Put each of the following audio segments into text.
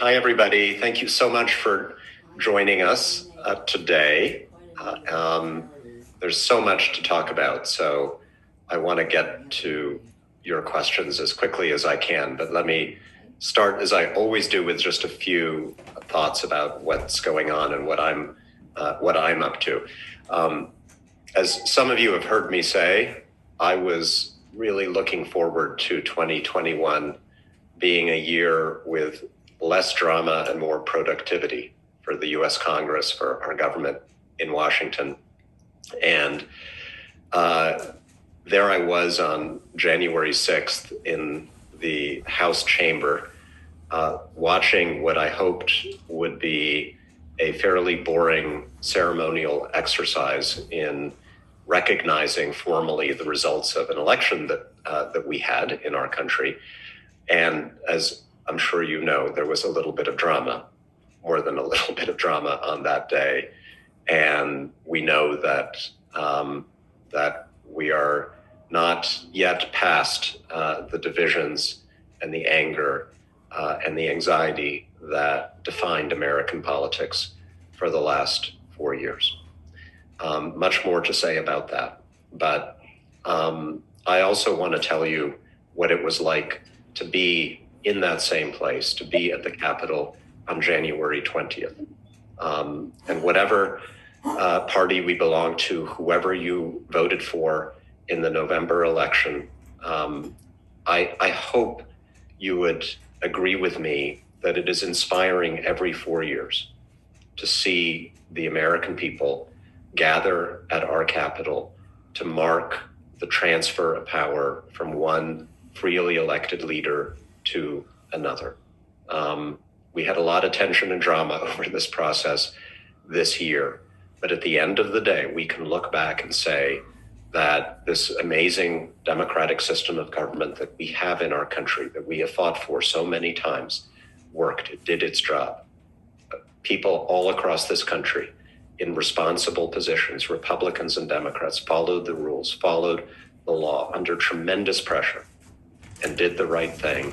Hi, everybody. Thank you so much for joining us today. There's so much to talk about, so I want to get to your questions as quickly as I can. But let me start, as I always do, with just a few thoughts about what's going on and what I'm up to. As some of you have heard me say, I was really looking forward to 2021 being a year with less drama and more productivity for the US Congress, for our government in Washington. And there I was on January 6th in the House chamber, watching what I hoped would be a fairly boring ceremonial exercise in recognizing formally the results of an election that we had in our country. And as I'm sure you know, there was a little bit of drama, more than a little bit of drama on that day. And we know that that we are not yet past the divisions and the anger and the anxiety that defined American politics for the last 4 years. Much more to say about that. But I also want to tell you what it was like to be in that same place, to be at the Capitol on January 20th. And whatever party we belong to, whoever you voted for in the November election, I hope you would agree with me that it is inspiring every 4 years to see the American people gather at our Capitol to mark the transfer of power from one freely elected leader to another. We had a lot of tension and drama over this process this year, but at the end of the day, we can look back and say that this amazing democratic system of government that we have in our country, that we have fought for so many times, worked. It did its job. People all across this country in responsible positions, Republicans and Democrats, followed the rules, followed the law under tremendous pressure, and did the right thing.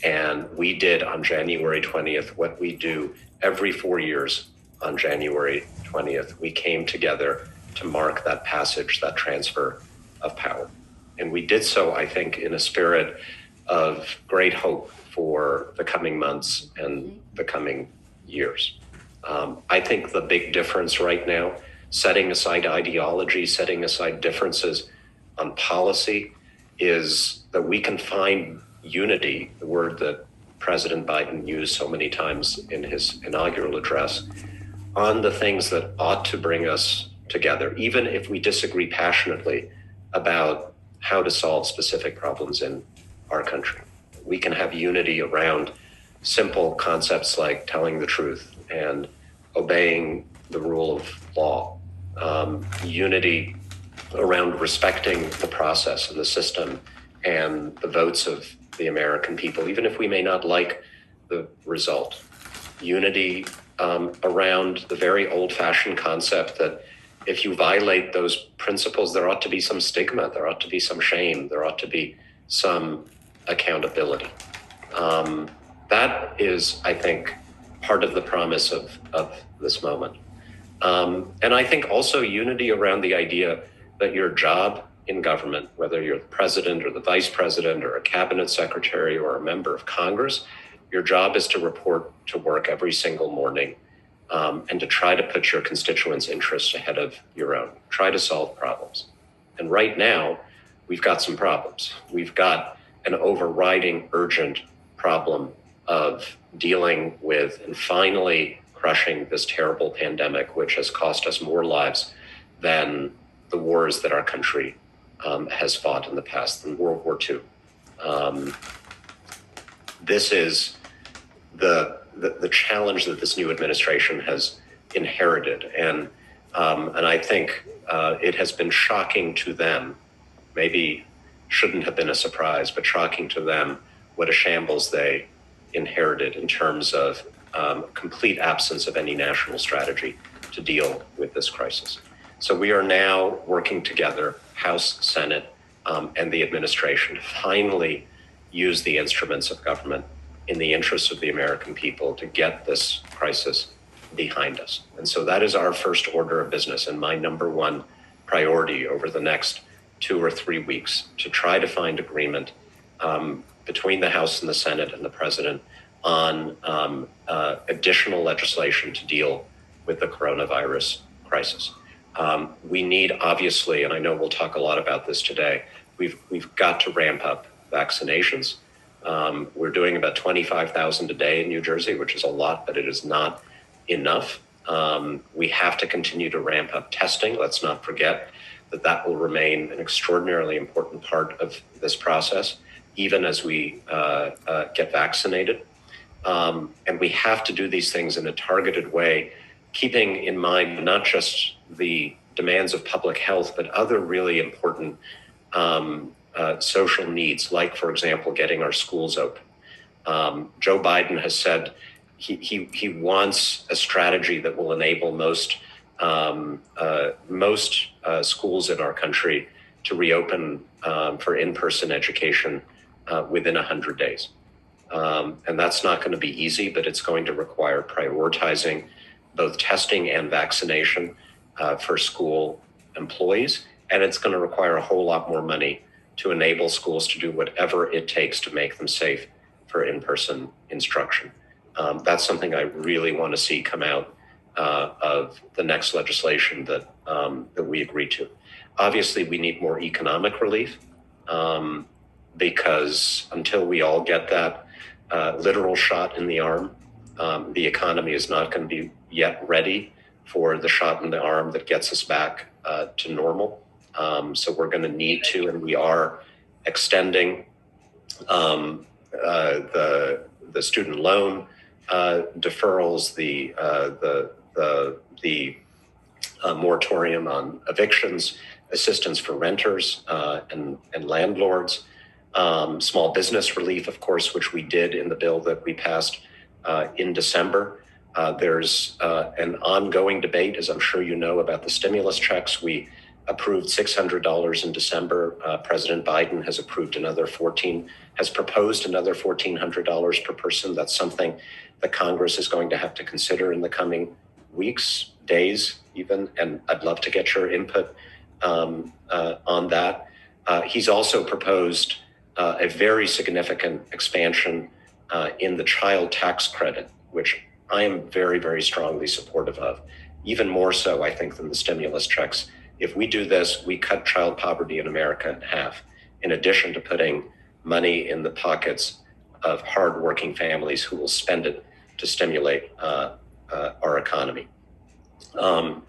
And we did on January 20th what we do every 4 years on January 20th. We came together to mark that passage, that transfer of power. And we did so, I think, in a spirit of great hope for the coming months and the coming years. I think the big difference right now, setting aside ideology, setting aside differences on policy, is that we can find unity, the word that President Biden used so many times in his inaugural address, on the things that ought to bring us together, even if we disagree passionately about how to solve specific problems in our country. We can have unity around simple concepts like telling the truth and obeying the rule of law, unity around respecting the process and the system and the votes of the American people, even if we may not like the result. Unity around the very old-fashioned concept that if you violate those principles, there ought to be some stigma, there ought to be some shame, there ought to be some accountability. That is, I think, part of the promise of this moment. And I think also unity around the idea that your job in government, whether you're the president or the vice president or a cabinet secretary or a member of Congress, your job is to report to work every single morning and to try to put your constituents' interests ahead of your own, try to solve problems. And right now, we've got some problems. We've got an overriding urgent problem of dealing with and finally crushing this terrible pandemic, which has cost us more lives than the wars that our country has fought in the past, than World War II. This is the challenge that this new administration has inherited, and I think it has been shocking to them. Maybe shouldn't have been a surprise, but shocking to them what a shambles they inherited in terms of complete absence of any national strategy to deal with this crisis. So we are now working together, House, Senate, and the administration, to finally use the instruments of government in the interests of the American people to get this crisis behind us. And so that is our first order of business and my number one priority over the next 2 or 3 weeks, to try to find agreement between the House and the Senate and the President on additional legislation to deal with the coronavirus crisis. We need, obviously, and I know we'll talk a lot about this today, we've got to ramp up vaccinations. We're doing about 25,000 a day in New Jersey, which is a lot, but it is not enough. We have to continue to ramp up testing. Let's not forget that will remain an extraordinarily important part of this process, even as we get vaccinated. And we have to do these things in a targeted way, keeping in mind not just the demands of public health, but other really important social needs, like, for example, getting our schools open. Joe Biden has said he wants a strategy that will enable most schools in our country to reopen for in-person education within 100 days. And that's not going to be easy, but it's going to require prioritizing both testing and vaccination for school employees. And it's going to require a whole lot more money to enable schools to do whatever it takes to make them safe for in-person instruction. That's something I really want to see come out of the next legislation that we agree to. Obviously, we need more economic relief because until we all get that literal shot in the arm, the economy is not going to be yet ready for the shot in the arm that gets us back to normal. So we're going to need to, and we are extending the student loan deferrals, the moratorium on evictions, assistance for renters and landlords, small business relief, of course, which we did in the bill that we passed in December. There's an ongoing debate, as I'm sure you know, about the stimulus checks. We approved $600 in December. President Biden has proposed another $1,400 per person. That's something the Congress is going to have to consider in the coming weeks, days even, and I'd love to get your input on that. He's also proposed a very significant expansion in the child tax credit, which I am very, very strongly supportive of, even more so, I think, than the stimulus checks. If we do this, we cut child poverty in America in half, in addition to putting money in the pockets of hardworking families who will spend it to stimulate our economy. So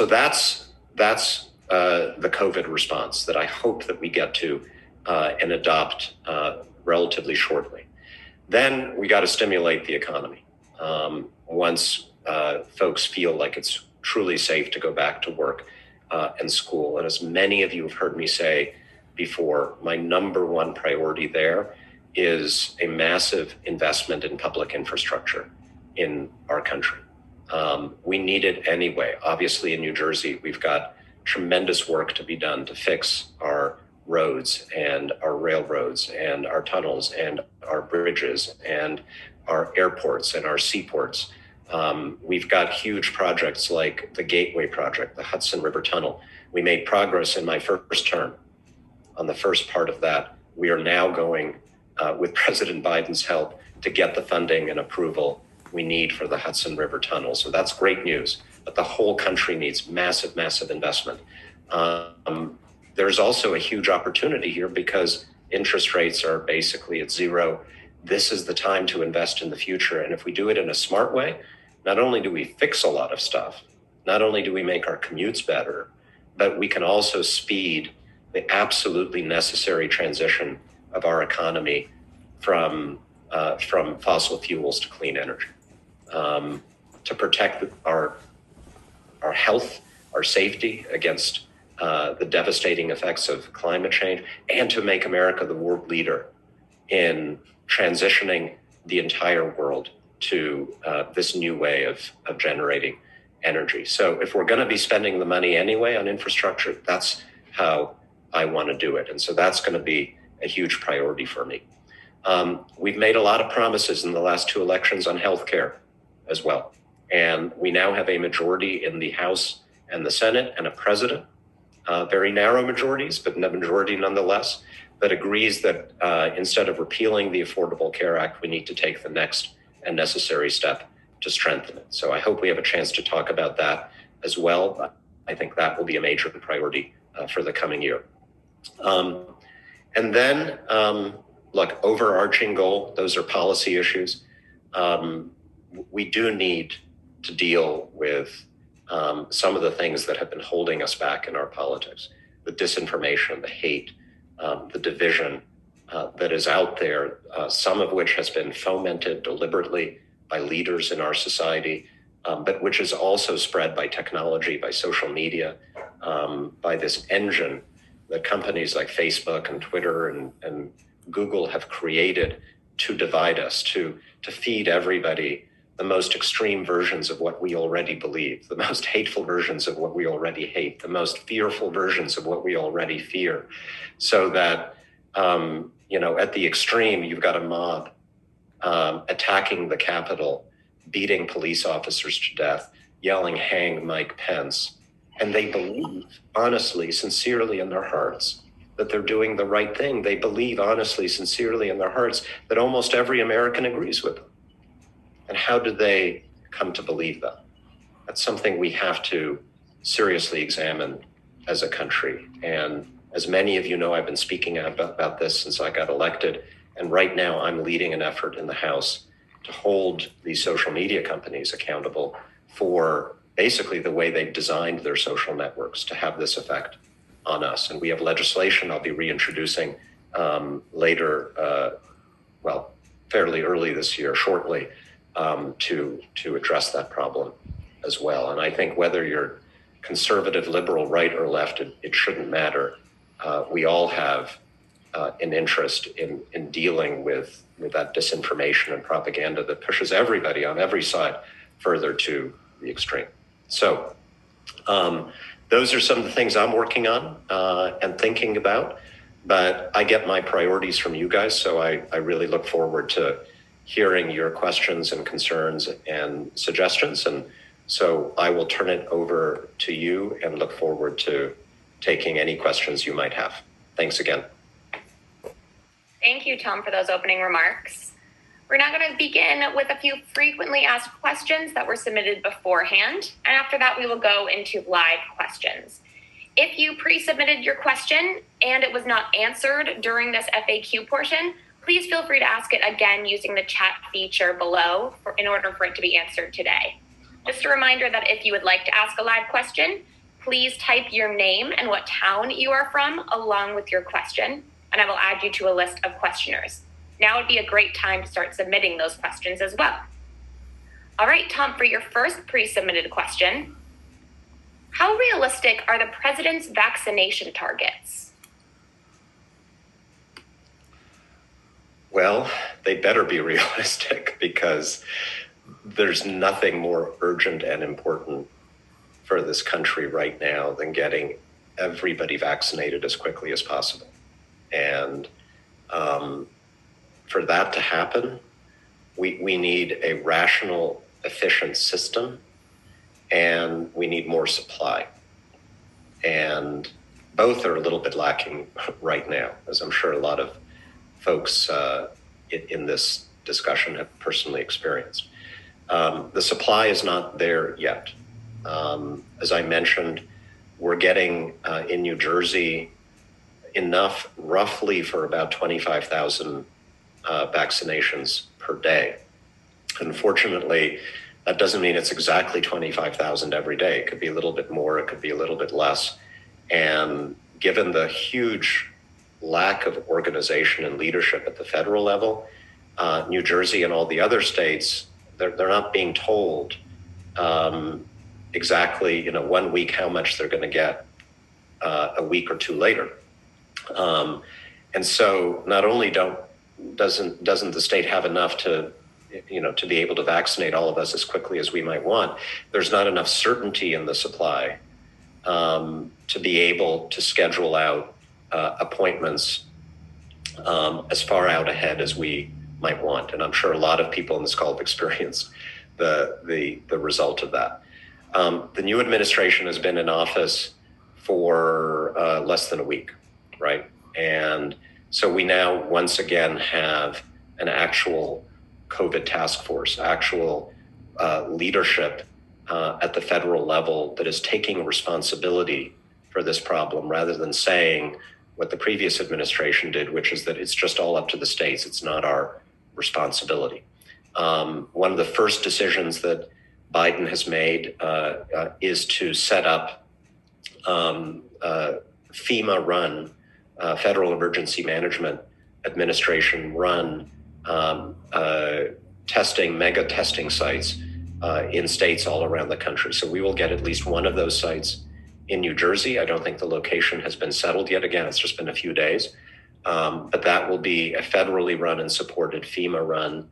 that's the COVID response that I hope that we get to and adopt relatively shortly. Then we got to stimulate the economy. Once folks feel like it's truly safe to go back to work and school. And as many of you have heard me say before, my number one priority there is a massive investment in public infrastructure in our country. We need it anyway. Obviously, in New Jersey, we've got tremendous work to be done to fix our roads and our railroads and our tunnels and our bridges and our airports and our seaports. We've got huge projects like the Gateway Project, the Hudson River Tunnel. We made progress in my first term on the first part of that. We are now going, with President Biden's help, to get the funding and approval we need for the Hudson River Tunnel. So that's great news, but the whole country needs massive, massive investment. There's also a huge opportunity here because interest rates are basically at zero. This is the time to invest in the future. And if we do it in a smart way, not only do we fix a lot of stuff, not only do we make our commutes better, but we can also speed the absolutely necessary transition of our economy from fossil fuels to clean energy, to protect our health, our safety against the devastating effects of climate change, and to make America the world leader in transitioning the entire world to this new way of generating energy. So if we're going to be spending the money anyway on infrastructure, that's how I want to do it. And so that's going to be a huge priority for me. We've made a lot of promises in the last two elections on healthcare as well. And we now have a majority in the House and the Senate and a president, very narrow majorities, but a majority nonetheless, that agrees that instead of repealing the Affordable Care Act, we need to take the next and necessary step to strengthen it. So I hope we have a chance to talk about that as well. I think that will be a major priority for the coming year. And then, look, overarching goal, those are policy issues. We do need to deal with some of the things that have been holding us back in our politics, the disinformation, the hate, the division that is out there, some of which has been fomented deliberately by leaders in our society, but which is also spread by technology, by social media, by this engine that companies like Facebook and Twitter and Google have created to divide us, to feed everybody the most extreme versions of what we already believe, the most hateful versions of what we already hate, the most fearful versions of what we already fear. So that, at the extreme, you've got a mob attacking the Capitol, beating police officers to death, yelling, "Hang Mike Pence." And they believe, honestly, sincerely in their hearts, that they're doing the right thing. They believe, honestly, sincerely in their hearts, that almost every American agrees with them. And how do they come to believe that? That's something we have to seriously examine as a country. And as many of you know, I've been speaking about this since I got elected. And right now I'm leading an effort in the House to hold these social media companies accountable for basically the way they've designed their social networks to have this effect on us. And we have legislation I'll be reintroducing later, fairly early this year, shortly, to address that problem as well. And I think whether you're conservative, liberal, right, or left, it shouldn't matter. We all have an interest in dealing with that disinformation and propaganda that pushes everybody on every side further to the extreme. So those are some of the things I'm working on and thinking about, but I get my priorities from you guys. So I really look forward to hearing your questions and concerns and suggestions. And so I will turn it over to you and look forward to taking any questions you might have. Thanks again. Thank you, Tom, for those opening remarks. We're now going to begin with a few frequently asked questions that were submitted beforehand. And after that, we will go into live questions. If you pre-submitted your question and it was not answered during this FAQ portion, please feel free to ask it again using the chat feature below in order for it to be answered today. Just a reminder that if you would like to ask a live question, please type your name and what town you are from along with your question, and I will add you to a list of questioners. Now would be a great time to start submitting those questions as well. All right, Tom, for your first pre-submitted question, how realistic are the president's vaccination targets? Well, they better be realistic because there's nothing more urgent and important for this country right now than getting everybody vaccinated as quickly as possible. And for that to happen, we need a rational, efficient system, and we need more supply. And both are a little bit lacking right now, as I'm sure a lot of folks in this discussion have personally experienced. The supply is not there yet. As I mentioned, we're getting in New Jersey enough roughly for about 25,000 vaccinations per day. Unfortunately, that doesn't mean it's exactly 25,000 every day. It could be a little bit more, it could be a little bit less. And given the huge lack of organization and leadership at the federal level, New Jersey and all the other states, they're not being told exactly, 1 week how much they're going to get a week or two later. And so not only doesn't the state have enough to be able to vaccinate all of us as quickly as we might want, there's not enough certainty in the supply to be able to schedule out appointments as far out ahead as we might want. And I'm sure a lot of people in this call have experienced the result of that. The new administration has been in office for less than a week, right? And so we now once again have an actual COVID task force, actual leadership at the federal level that is taking responsibility for this problem rather than saying what the previous administration did, which is that it's just all up to the states. It's not our responsibility. One of the first decisions that Biden has made is to set up FEMA-run, Federal Emergency Management Administration-run mega testing sites in states all around the country. So we will get at least one of those sites in New Jersey. I don't think the location has been settled yet. Again, it's just been a few days. But that will be a federally run and supported FEMA-run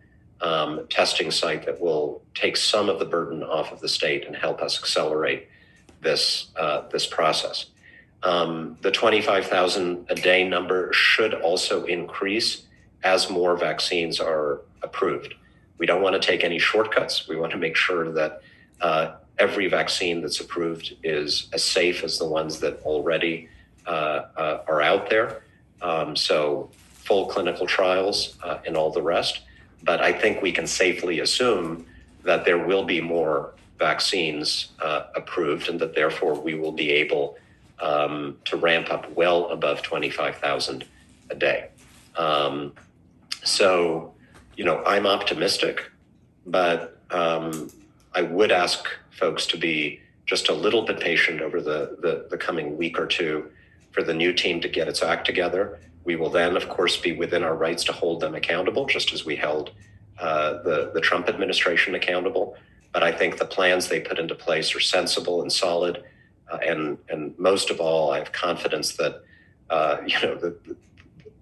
testing site that will take some of the burden off of the state and help us accelerate this process. The 25,000 a day number should also increase as more vaccines are approved. We don't want to take any shortcuts. We want to make sure that every vaccine that's approved is as safe as the ones that already are out there. So full clinical trials and all the rest. But I think we can safely assume that there will be more vaccines approved and that therefore we will be able to ramp up well above 25,000 a day. So, I'm optimistic, but I would ask folks to be just a little bit patient over the coming week or two for the new team to get its act together. We will then, of course, be within our rights to hold them accountable, just as we held the Trump administration accountable. But I think the plans they put into place are sensible and solid. And most of all, I have confidence that,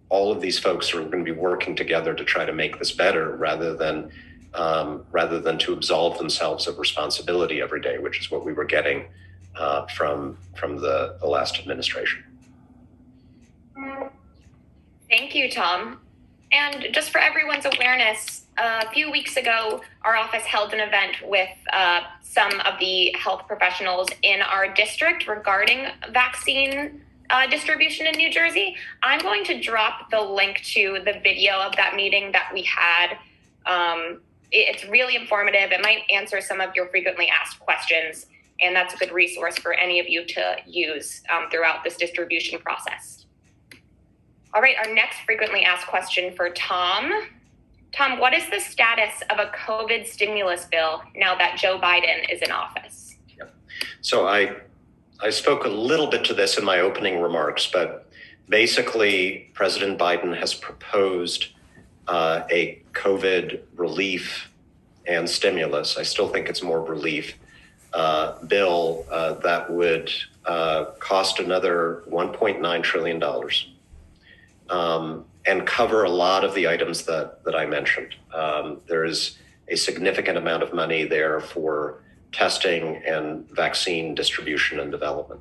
all of these folks are going to be working together to try to make this better rather than to absolve themselves of responsibility every day, which is what we were getting from the last administration. Thank you, Tom. And just for everyone's awareness, a few weeks ago, our office held an event with some of the health professionals in our district regarding vaccine distribution in New Jersey. I'm going to drop the link to the video of that meeting that we had. It's really informative. It might answer some of your frequently asked questions, and that's a good resource for any of you to use throughout this distribution process. All right, our next frequently asked question for Tom. Tom, what is the status of a COVID stimulus bill now that Joe Biden is in office? Yep. So I spoke a little bit to this in my opening remarks, but basically President Biden has proposed a COVID relief and stimulus. I still think it's more relief bill that would cost another $1.9 trillion. And cover a lot of the items that I mentioned. There is a significant amount of money there for testing and vaccine distribution and development.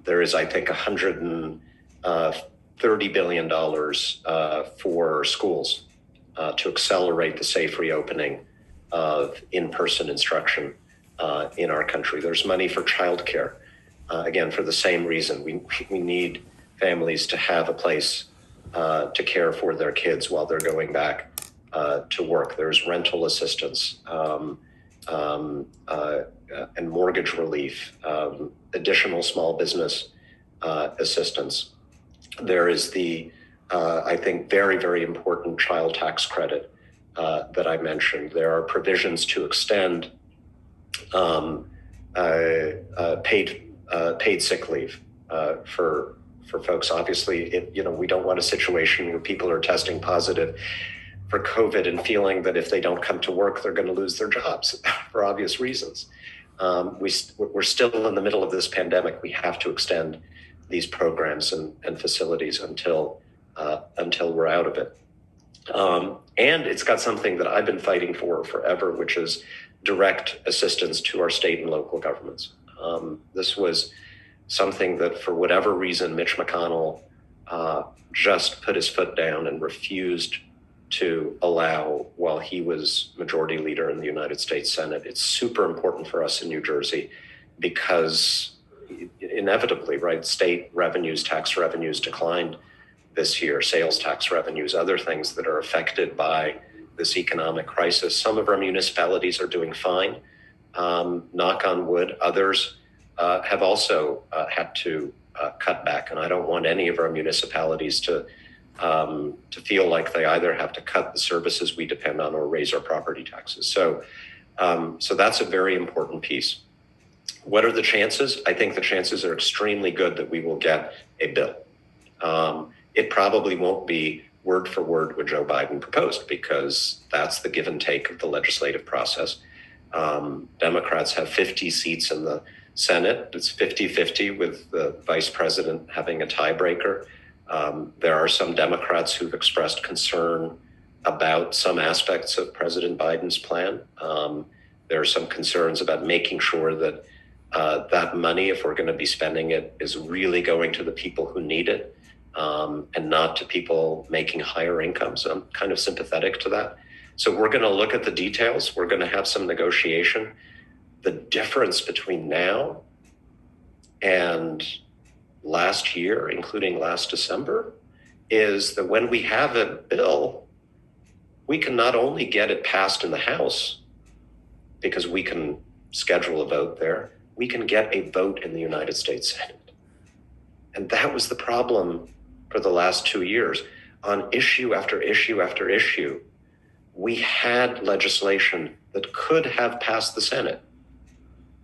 There is, I think, $130 billion for schools to accelerate the safe reopening of in-person instruction in our country. There's money for childcare, again, for the same reason. We need families to have a place to care for their kids while they're going back to work. There's rental assistance and mortgage relief, additional small business assistance. There is the, I think, very, very important child tax credit that I mentioned. There are provisions to extend paid sick leave for folks. Obviously, we don't want a situation where people are testing positive for COVID and feeling that if they don't come to work, they're going to lose their jobs for obvious reasons. We're still in the middle of this pandemic. We have to extend these programs and facilities until we're out of it. And it's got something that I've been fighting for forever, which is direct assistance to our state and local governments. This was something that, for whatever reason, Mitch McConnell just put his foot down and refused to allow while he was majority leader in the United States Senate. It's super important for us in New Jersey because inevitably, right, state revenues, tax revenues declined this year, sales tax revenues, other things that are affected by this economic crisis. Some of our municipalities are doing fine, knock on wood. Others have also had to cut back, and I don't want any of our municipalities to feel like they either have to cut the services we depend on or raise our property taxes. So that's a very important piece. What are the chances? I think the chances are extremely good that we will get a bill. It probably won't be word for word what Joe Biden proposed, because that's the give and take of the legislative process. Democrats have 50 seats in the Senate. It's 50-50 with the vice president having a tiebreaker. There are some Democrats who've expressed concern about some aspects of President Biden's plan. There are some concerns about making sure that that money, if we're going to be spending it, is really going to the people who need it, and not to people making higher incomes. I'm kind of sympathetic to that. So we're going to look at the details. We're going to have some negotiation. The difference between now and last year, including last December, is that when we have a bill, we can not only get it passed in the House, because we can schedule a vote there, we can get a vote in the United States Senate. And that was the problem for the last 2 years. On issue after issue after issue, we had legislation that could have passed the Senate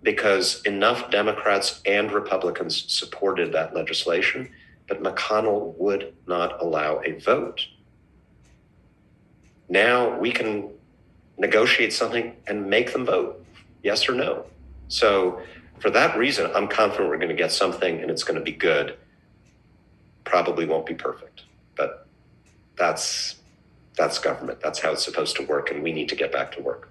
because enough Democrats and Republicans supported that legislation, but McConnell would not allow a vote. Now we can negotiate something and make them vote, yes or no. So for that reason, I'm confident we're going to get something and it's going to be good. Probably won't be perfect, but that's government. That's how it's supposed to work, and we need to get back to work.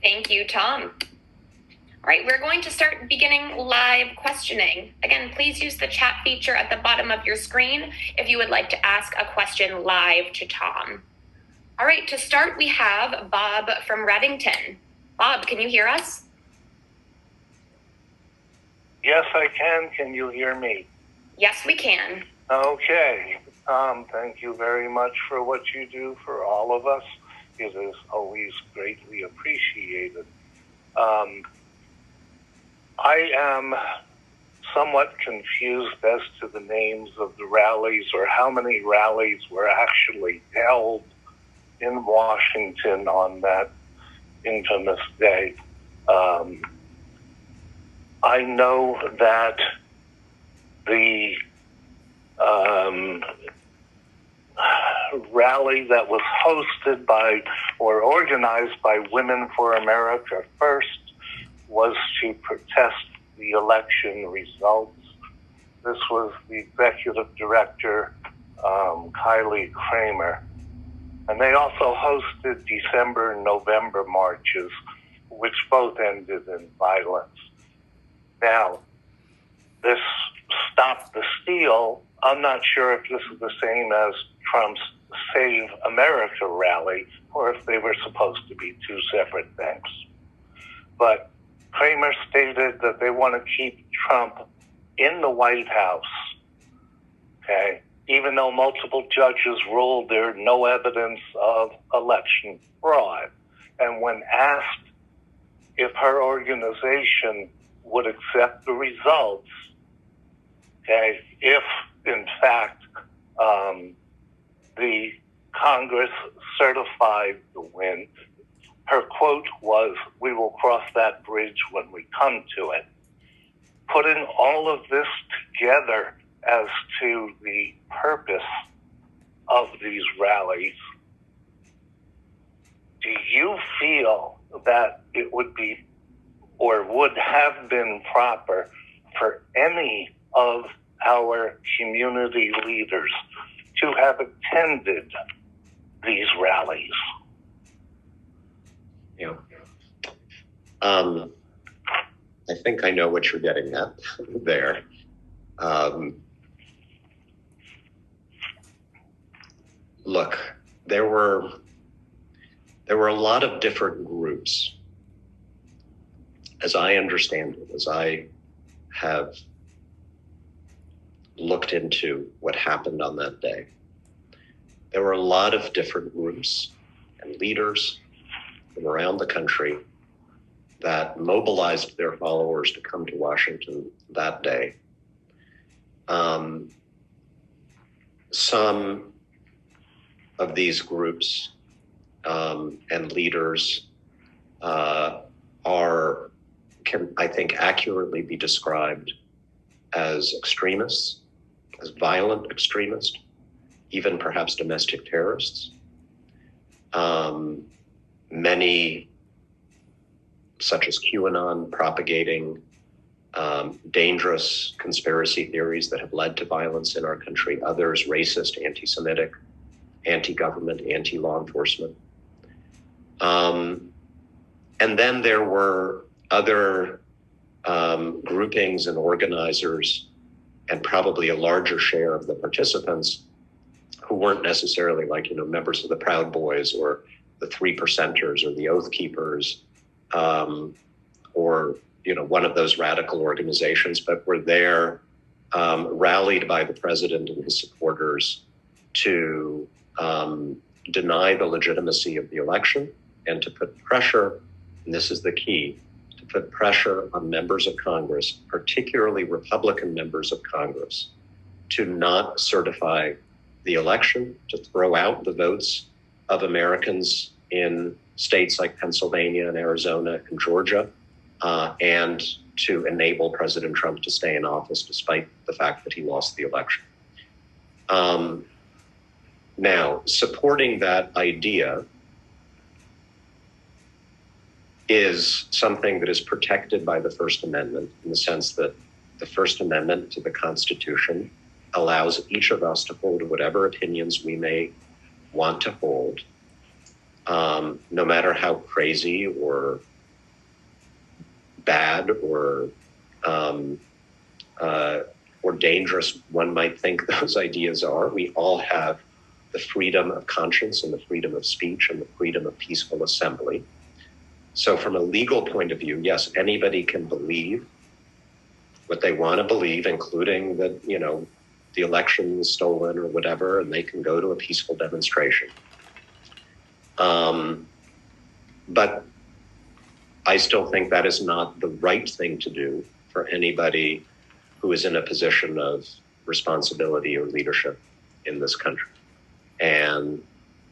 Thank you, Tom. All right, we're going to start beginning live questioning. Again, please use the chat feature at the bottom of your screen if you would like to ask a question live to Tom. All right, to start, we have Bob from Reddington. Bob, can you hear us? Yes, I can. Can you hear me? Yes, we can. Okay. Thank you very much for what you do for all of us. It is always greatly appreciated. I am somewhat confused as to the names of the rallies or how many rallies were actually held in Washington on that infamous day. I know that the rally that was hosted by or organized by Women for America First was to protest the election results. This was the executive director, Kylie Kramer. And they also hosted December and November marches, which both ended in violence. Now, this Stop the Steal, I'm not sure if this is the same as Trump's Save America rally or if they were supposed to be two separate things. But Kramer stated that they want to keep Trump in the White House, okay, even though multiple judges ruled there no evidence of election fraud. And when asked if her organization would accept the results, okay, if in fact the Congress certified the win, her quote was, "We will cross that bridge when we come to it." Putting all of this together as to the purpose of these rallies, do you feel that it would be or would have been proper for any of our community leaders to have attended these rallies? Yeah. I think I know what you're getting at there. Look, there were a lot of different groups, as I understand it, as I have looked into what happened on that day. There were a lot of different groups and leaders from around the country that mobilized their followers to come to Washington that day. Some of these groups and leaders can, I think, accurately be described as extremists, as violent extremists, even perhaps domestic terrorists. Many, such as QAnon, propagating dangerous conspiracy theories that have led to violence in our country. Others, racist, anti-Semitic, anti-government, anti-law enforcement. And then there were other groupings and organizers, and probably a larger share of the participants who weren't necessarily like, members of the Proud Boys or the Three Percenters or the Oath Keepers, or, one of those radical organizations, but were there rallied by the president and his supporters to deny the legitimacy of the election and to put pressure, and this is the key, to put pressure on members of Congress, particularly Republican members of Congress, to not certify the election, to throw out the votes of Americans in states like Pennsylvania and Arizona and Georgia, and to enable President Trump to stay in office despite the fact that he lost the election. Now, supporting that idea is something that is protected by the First Amendment, in the sense that the First Amendment to the Constitution allows each of us to hold whatever opinions we may want to hold, no matter how crazy or bad or dangerous one might think those ideas are. We all have the freedom of conscience and the freedom of speech and the freedom of peaceful assembly. So from a legal point of view, yes, anybody can believe what they want to believe, including that, the election was stolen or whatever, and they can go to a peaceful demonstration. But I still think that is not the right thing to do for anybody who is in a position of responsibility or leadership in this country. And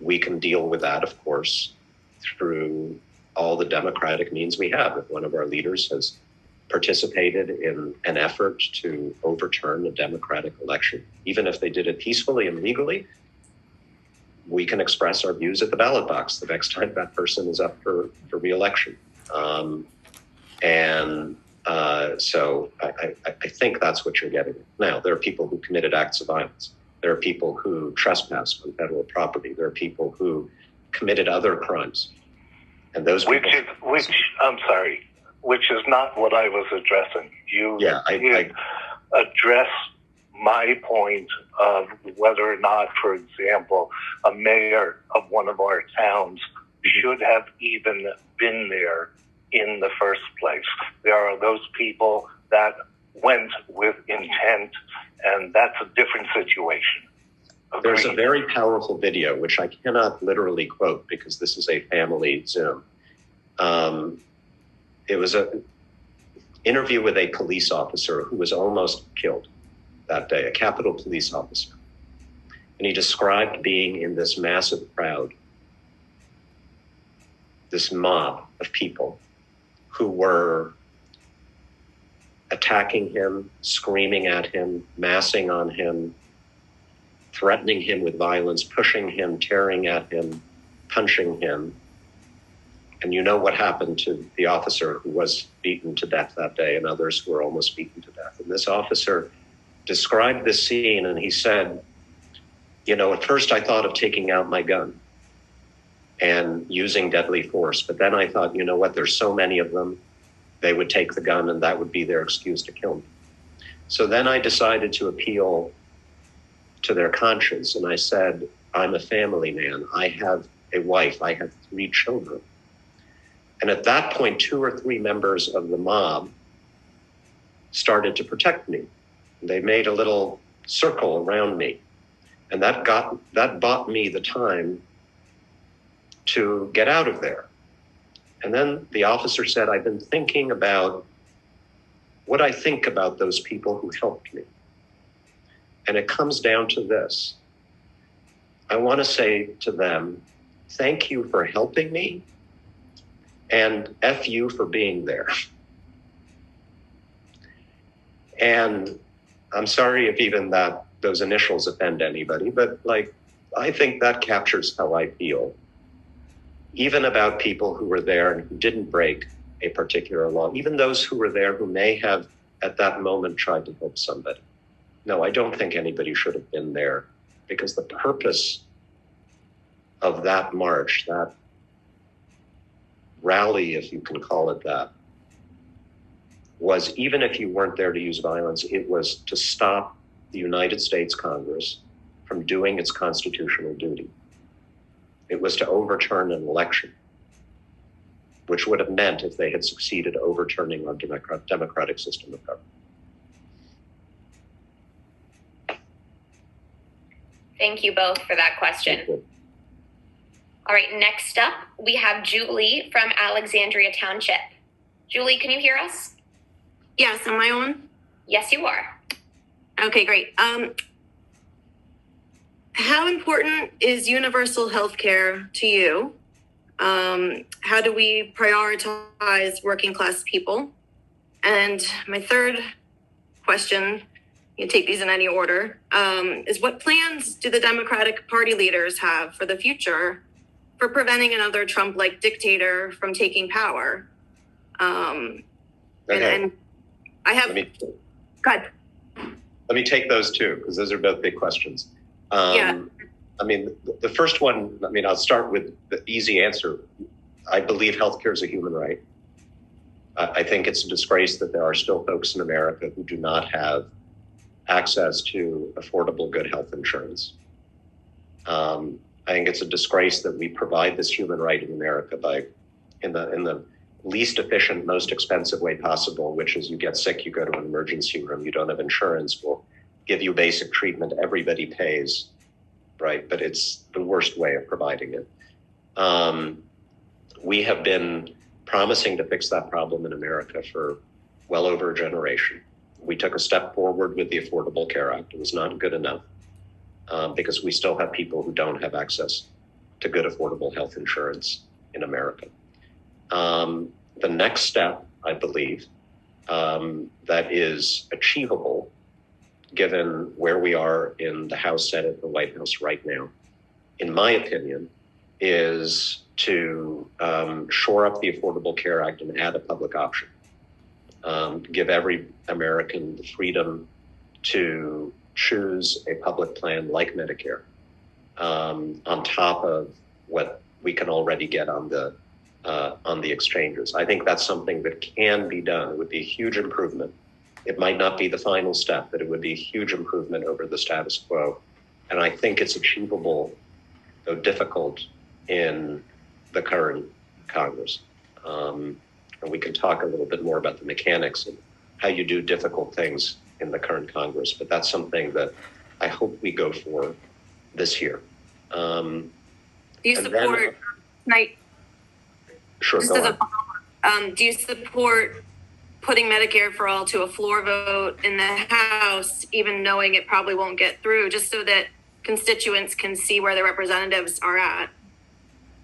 we can deal with that, of course, through all the democratic means we have. If one of our leaders has participated in an effort to overturn a democratic election, even if they did it peacefully and legally, we can express our views at the ballot box the next time that person is up for re-election. So I think that's what you're getting at. Now, there are people who committed acts of violence. There are people who trespassed on federal property. There are people who committed other crimes. And those people... Which is not what I was addressing. You address my point of whether or not, for example, a mayor of one of our towns should have even been there in the first place. There are those people that went with intent, and that's a different situation. Agreed. There's a very powerful video, which I cannot literally quote because this is a family Zoom. It was an interview with a police officer who was almost killed that day, a Capitol police officer. And he described being in this massive crowd, this mob of people who were attacking him, screaming at him, massing on him, threatening him with violence, pushing him, tearing at him, punching him. And you know what happened to the officer who was beaten to death that day and others who were almost beaten to death. And this officer described this scene and he said, at first I thought of taking out my gun and using deadly force. But then I thought, there's so many of them, they would take the gun and that would be their excuse to kill me. So then I decided to appeal to their conscience, and I said, I'm a family man. I have a wife. I have 3 children. And at that point, 2 or 3 members of the mob started to protect me. They made a little circle around me. And that bought me the time to get out of there. And then the officer said, I've been thinking about what I think about those people who helped me. And it comes down to this. I want to say to them, thank you for helping me, and F you for being there. And I'm sorry if even those initials offend anybody, but I think that captures how I feel, even about people who were there and who didn't break a particular law, even those who were there who may have at that moment tried to help somebody. No, I don't think anybody should have been there, because the purpose of that march, that rally, if you can call it that, was, even if you weren't there to use violence, it was to stop the United States Congress from doing its constitutional duty. It was to overturn an election, which would have meant, if they had succeeded, overturning our democratic system of government. Thank you both for that question. All right, next up, we have Julie from Alexandria Township. Julie, can you hear us? Yes, am I on? Yes, you are. Okay, great. How important is universal health care to you? How do we prioritize working class people? And my third question, you can take these in any order, is what plans do the Democratic Party leaders have for the future for preventing another Trump-like dictator from taking power? Okay. And I have... Go ahead. Let me take those two, because those are both big questions. Yeah. I mean, the first one, I'll start with the easy answer. I believe healthcare is a human right. I think it's a disgrace that there are still folks in America who do not have access to affordable, good health insurance. I think it's a disgrace that we provide this human right in America in the least efficient, most expensive way possible, which is you get sick, you go to an emergency room, you don't have insurance, we'll give you basic treatment, everybody pays, right? But it's the worst way of providing it. We have been promising to fix that problem in America for well over a generation. We took a step forward with the Affordable Care Act. It was not good enough because we still have people who don't have access to good, affordable health insurance in America. The next step, I believe, that is achievable given where we are in the House, Senate, the White House right now, in my opinion, is to shore up the Affordable Care Act and add a public option. Give every American the freedom to choose a public plan like Medicare on top of what we can already get on the exchanges. I think that's something that can be done. It would be a huge improvement. It might not be the final step, but it would be a huge improvement over the status quo. And I think it's achievable, though difficult, in the current Congress. And we can talk a little bit more about the mechanics and how you do difficult things in the current Congress. But that's something that I hope we go for this year. Do you support tonight? Sure, just as a do you support putting Medicare for all to a floor vote in the House, even knowing it probably won't get through, just so that constituents can see where their representatives are at?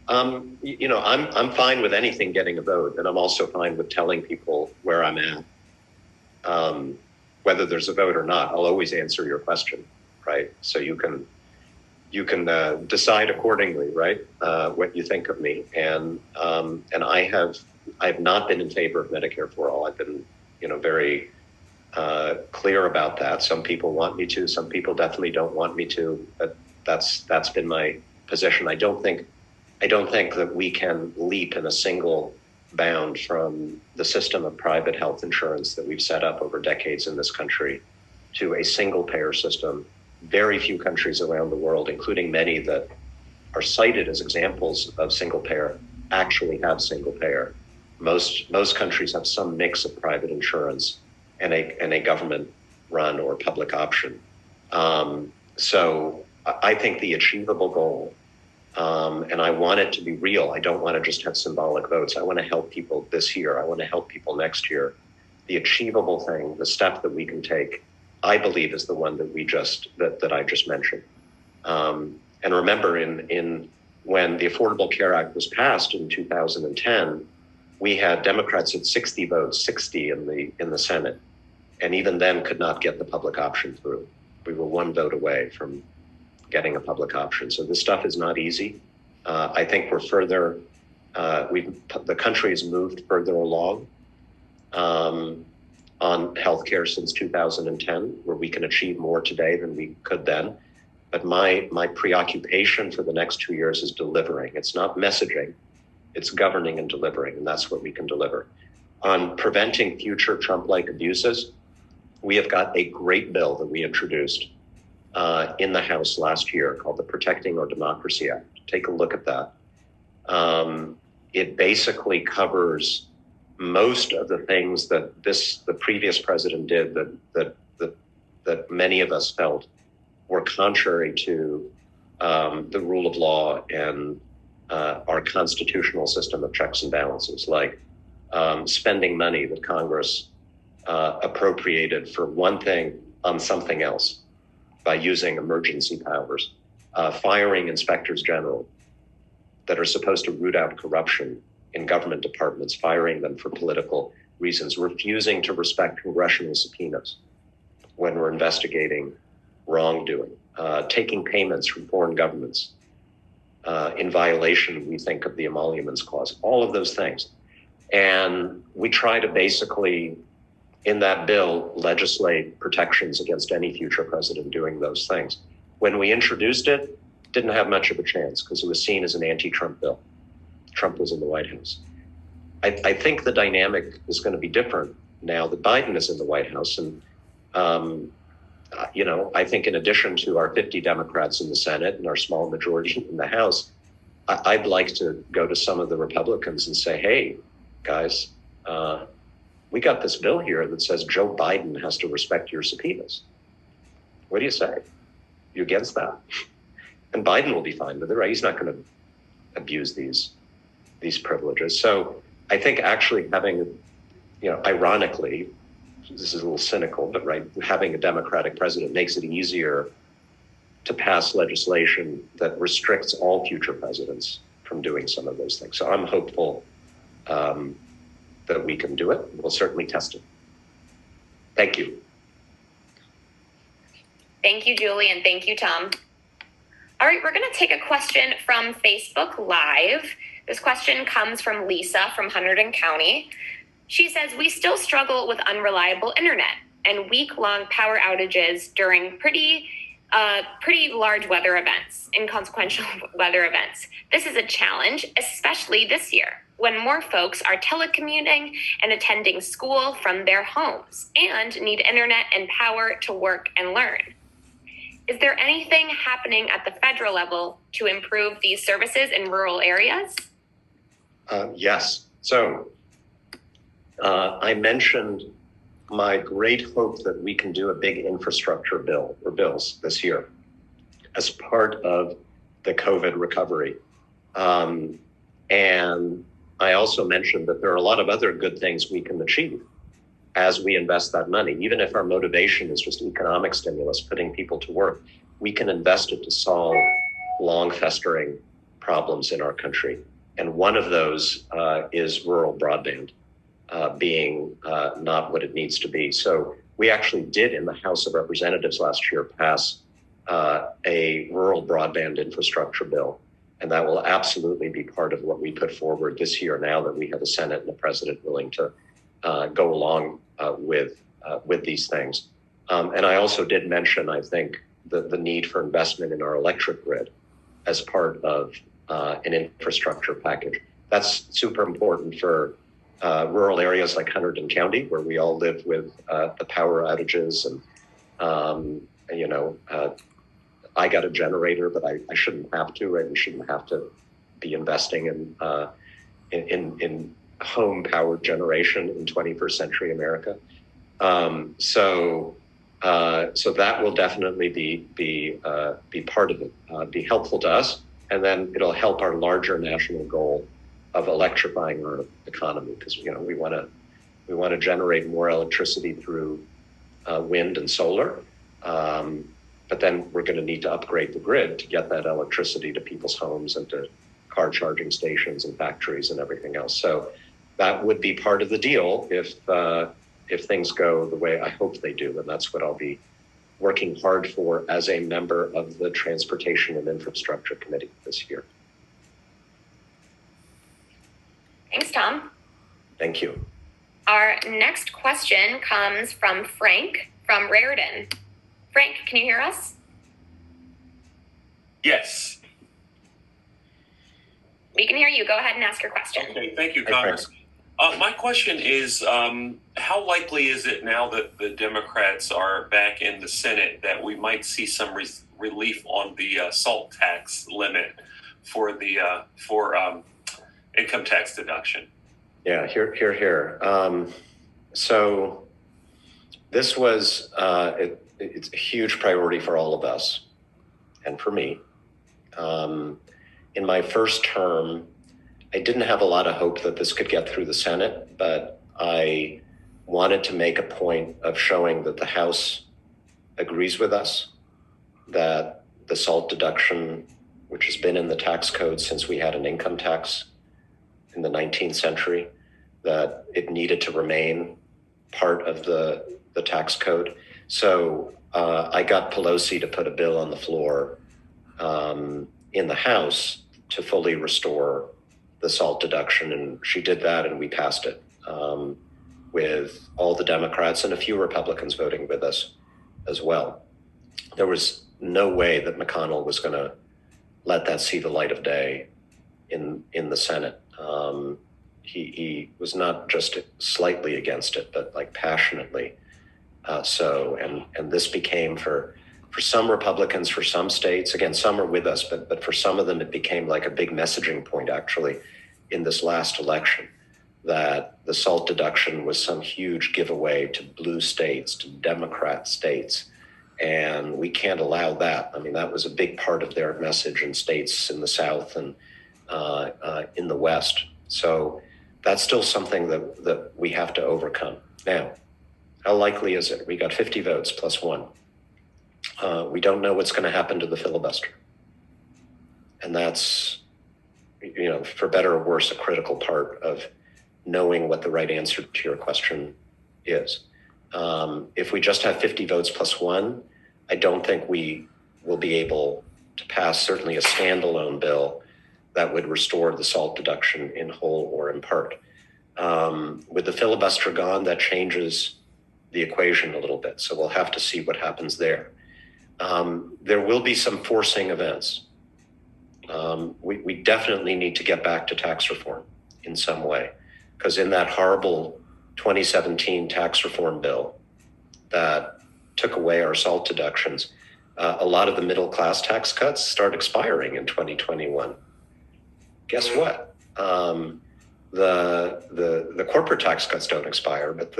I'm fine with anything getting a vote, and I'm also fine with telling people where I'm at. Whether there's a vote or not, I'll always answer your question, right? So you can decide accordingly, right? What you think of me, and I have not been in favor of Medicare for all. I've been, very clear about that. Some people want me to. Some people definitely don't want me to. But that's been my position. I don't think that we can leap in a single bound from the system of private health insurance that we've set up over decades in this country to a single payer system. Very few countries around the world, including many that are cited as examples of single payer, actually have single payer. Most countries have some mix of private insurance and a government run or public option. So I think the achievable goal, and I want it to be real. I don't want to just have symbolic votes. I want to help people this year. I want to help people next year. The achievable thing, the step that we can take, I believe, is the one that I just mentioned. And remember, when the Affordable Care Act was passed in 2010, we had Democrats at 60 votes, 60 in the Senate, and even then could not get the public option through. We were one vote away from getting a public option. So this stuff is not easy. I think we're further. The country has moved further along on healthcare since 2010, where we can achieve more today than we could then. But my preoccupation for the next 2 years is delivering. It's not messaging, it's governing and delivering, and that's what we can deliver. On preventing future Trump-like abuses, we have got a great bill that we introduced in the House last year called the Protecting Our Democracy Act. Take a look at that. It basically covers most of the things that the previous president did that many of us felt were contrary to the rule of law and our constitutional system of checks and balances, like spending money that Congress appropriated for one thing on something else by using emergency powers, firing inspectors general that are supposed to root out corruption in government departments, firing them for political reasons, refusing to respect congressional subpoenas when we're investigating wrongdoing, taking payments from foreign governments in violation, we think, of the Emoluments Clause, all of those things. And we try to basically, in that bill, legislate protections against any future president doing those things. When we introduced it, didn't have much of a chance because it was seen as an anti-Trump bill. Trump was in the White House. I think the dynamic is going to be different now that Biden is in the White House. And, I think in addition to our 50 Democrats in the Senate and our small majority in the House, I'd like to go to some of the Republicans and say, hey, guys, we got this bill here that says Joe Biden has to respect your subpoenas. What do you say? You against that? And Biden will be fine with it, right? He's not going to abuse these privileges. So I think actually having, ironically, this is a little cynical, but right, having a Democratic president makes it easier to pass legislation that restricts all future presidents from doing some of those things. So I'm hopeful that we can do it. We'll certainly test it. Thank you. Thank you, Julie, and thank you, Tom. All right, we're going to take a question from Facebook Live. This question comes from Lisa from Hunterdon County. She says, we still struggle with unreliable internet and week-long power outages during pretty large weather events, inconsequential weather events. This is a challenge, especially this year, when more folks are telecommuting and attending school from their homes and need internet and power to work and learn. Is there anything happening at the federal level to improve these services in rural areas? Yes. So I mentioned my great hope that we can do a big infrastructure bill or bills this year as part of the COVID recovery. And I also mentioned that there are a lot of other good things we can achieve as we invest that money. Even if our motivation is just economic stimulus, putting people to work, we can invest it to solve long festering problems in our country. And one of those is rural broadband being not what it needs to be. So we actually did in the House of Representatives last year pass a rural broadband infrastructure bill. And that will absolutely be part of what we put forward this year now that we have a Senate and a president willing to go along with these things. And I also did mention, I think, the need for investment in our electric grid as part of an infrastructure package. That's super important for rural areas like Hunterdon County, where we all live with the power outages. And, I got a generator, but I shouldn't have to, right? We shouldn't have to be investing in home power generation in 21st century America. So that will definitely be part of it, be helpful to us, and then it'll help our larger national goal of electrifying our economy, because we want to generate more electricity through wind and solar, but then we're going to need to upgrade the grid to get that electricity to people's homes and to car charging stations and factories and everything else. So that would be part of the deal if things go the way I hope they do, and that's what I'll be working hard for as a member of the Transportation and Infrastructure Committee this year. Thanks, Tom. Thank you. Our next question comes from Frank from Raritan. Frank, can you hear us? Yes. We can hear you. Go ahead and ask your question. Okay, thank you, Congress. My question is, how likely is it now that the Democrats are back in the Senate that we might see some relief on the SALT tax limit for the income tax deduction? Yeah, here. So this was it's a huge priority for all of us, and for me. In my first term, I didn't have a lot of hope that this could get through the Senate, but I wanted to make a point of showing that the House agrees with us, that the SALT deduction, which has been in the tax code since we had an income tax in the 19th century, that it needed to remain part of the tax code. So I got Pelosi to put a bill on the floor in the House to fully restore the SALT deduction, and she did that, and we passed it with all the Democrats and a few Republicans voting with us as well. There was no way that McConnell was going to let that see the light of day in the Senate. He was not just slightly against it, but like passionately so. And this became for some Republicans, for some states, again, some are with us, but for some of them, it became like a big messaging point, actually, in this last election, that the SALT deduction was some huge giveaway to blue states, to Democrat states. And we can't allow that. I mean, that was a big part of their message in states in the South and in the West. So that's still something that we have to overcome. Now, how likely is it? We got 50 votes plus one. We don't know what's going to happen to the filibuster. And that's, for better or worse, a critical part of knowing what the right answer to your question is. If we just have 50 votes plus one, I don't think we will be able to pass certainly a standalone bill that would restore the SALT deduction in whole or in part. With the filibuster gone, that changes the equation a little bit. So we'll have to see what happens there. There will be some forcing events. We definitely need to get back to tax reform in some way, because in that horrible 2017 tax reform bill that took away our SALT deductions, a lot of the middle class tax cuts start expiring in 2021. Guess what? The corporate tax cuts don't expire, but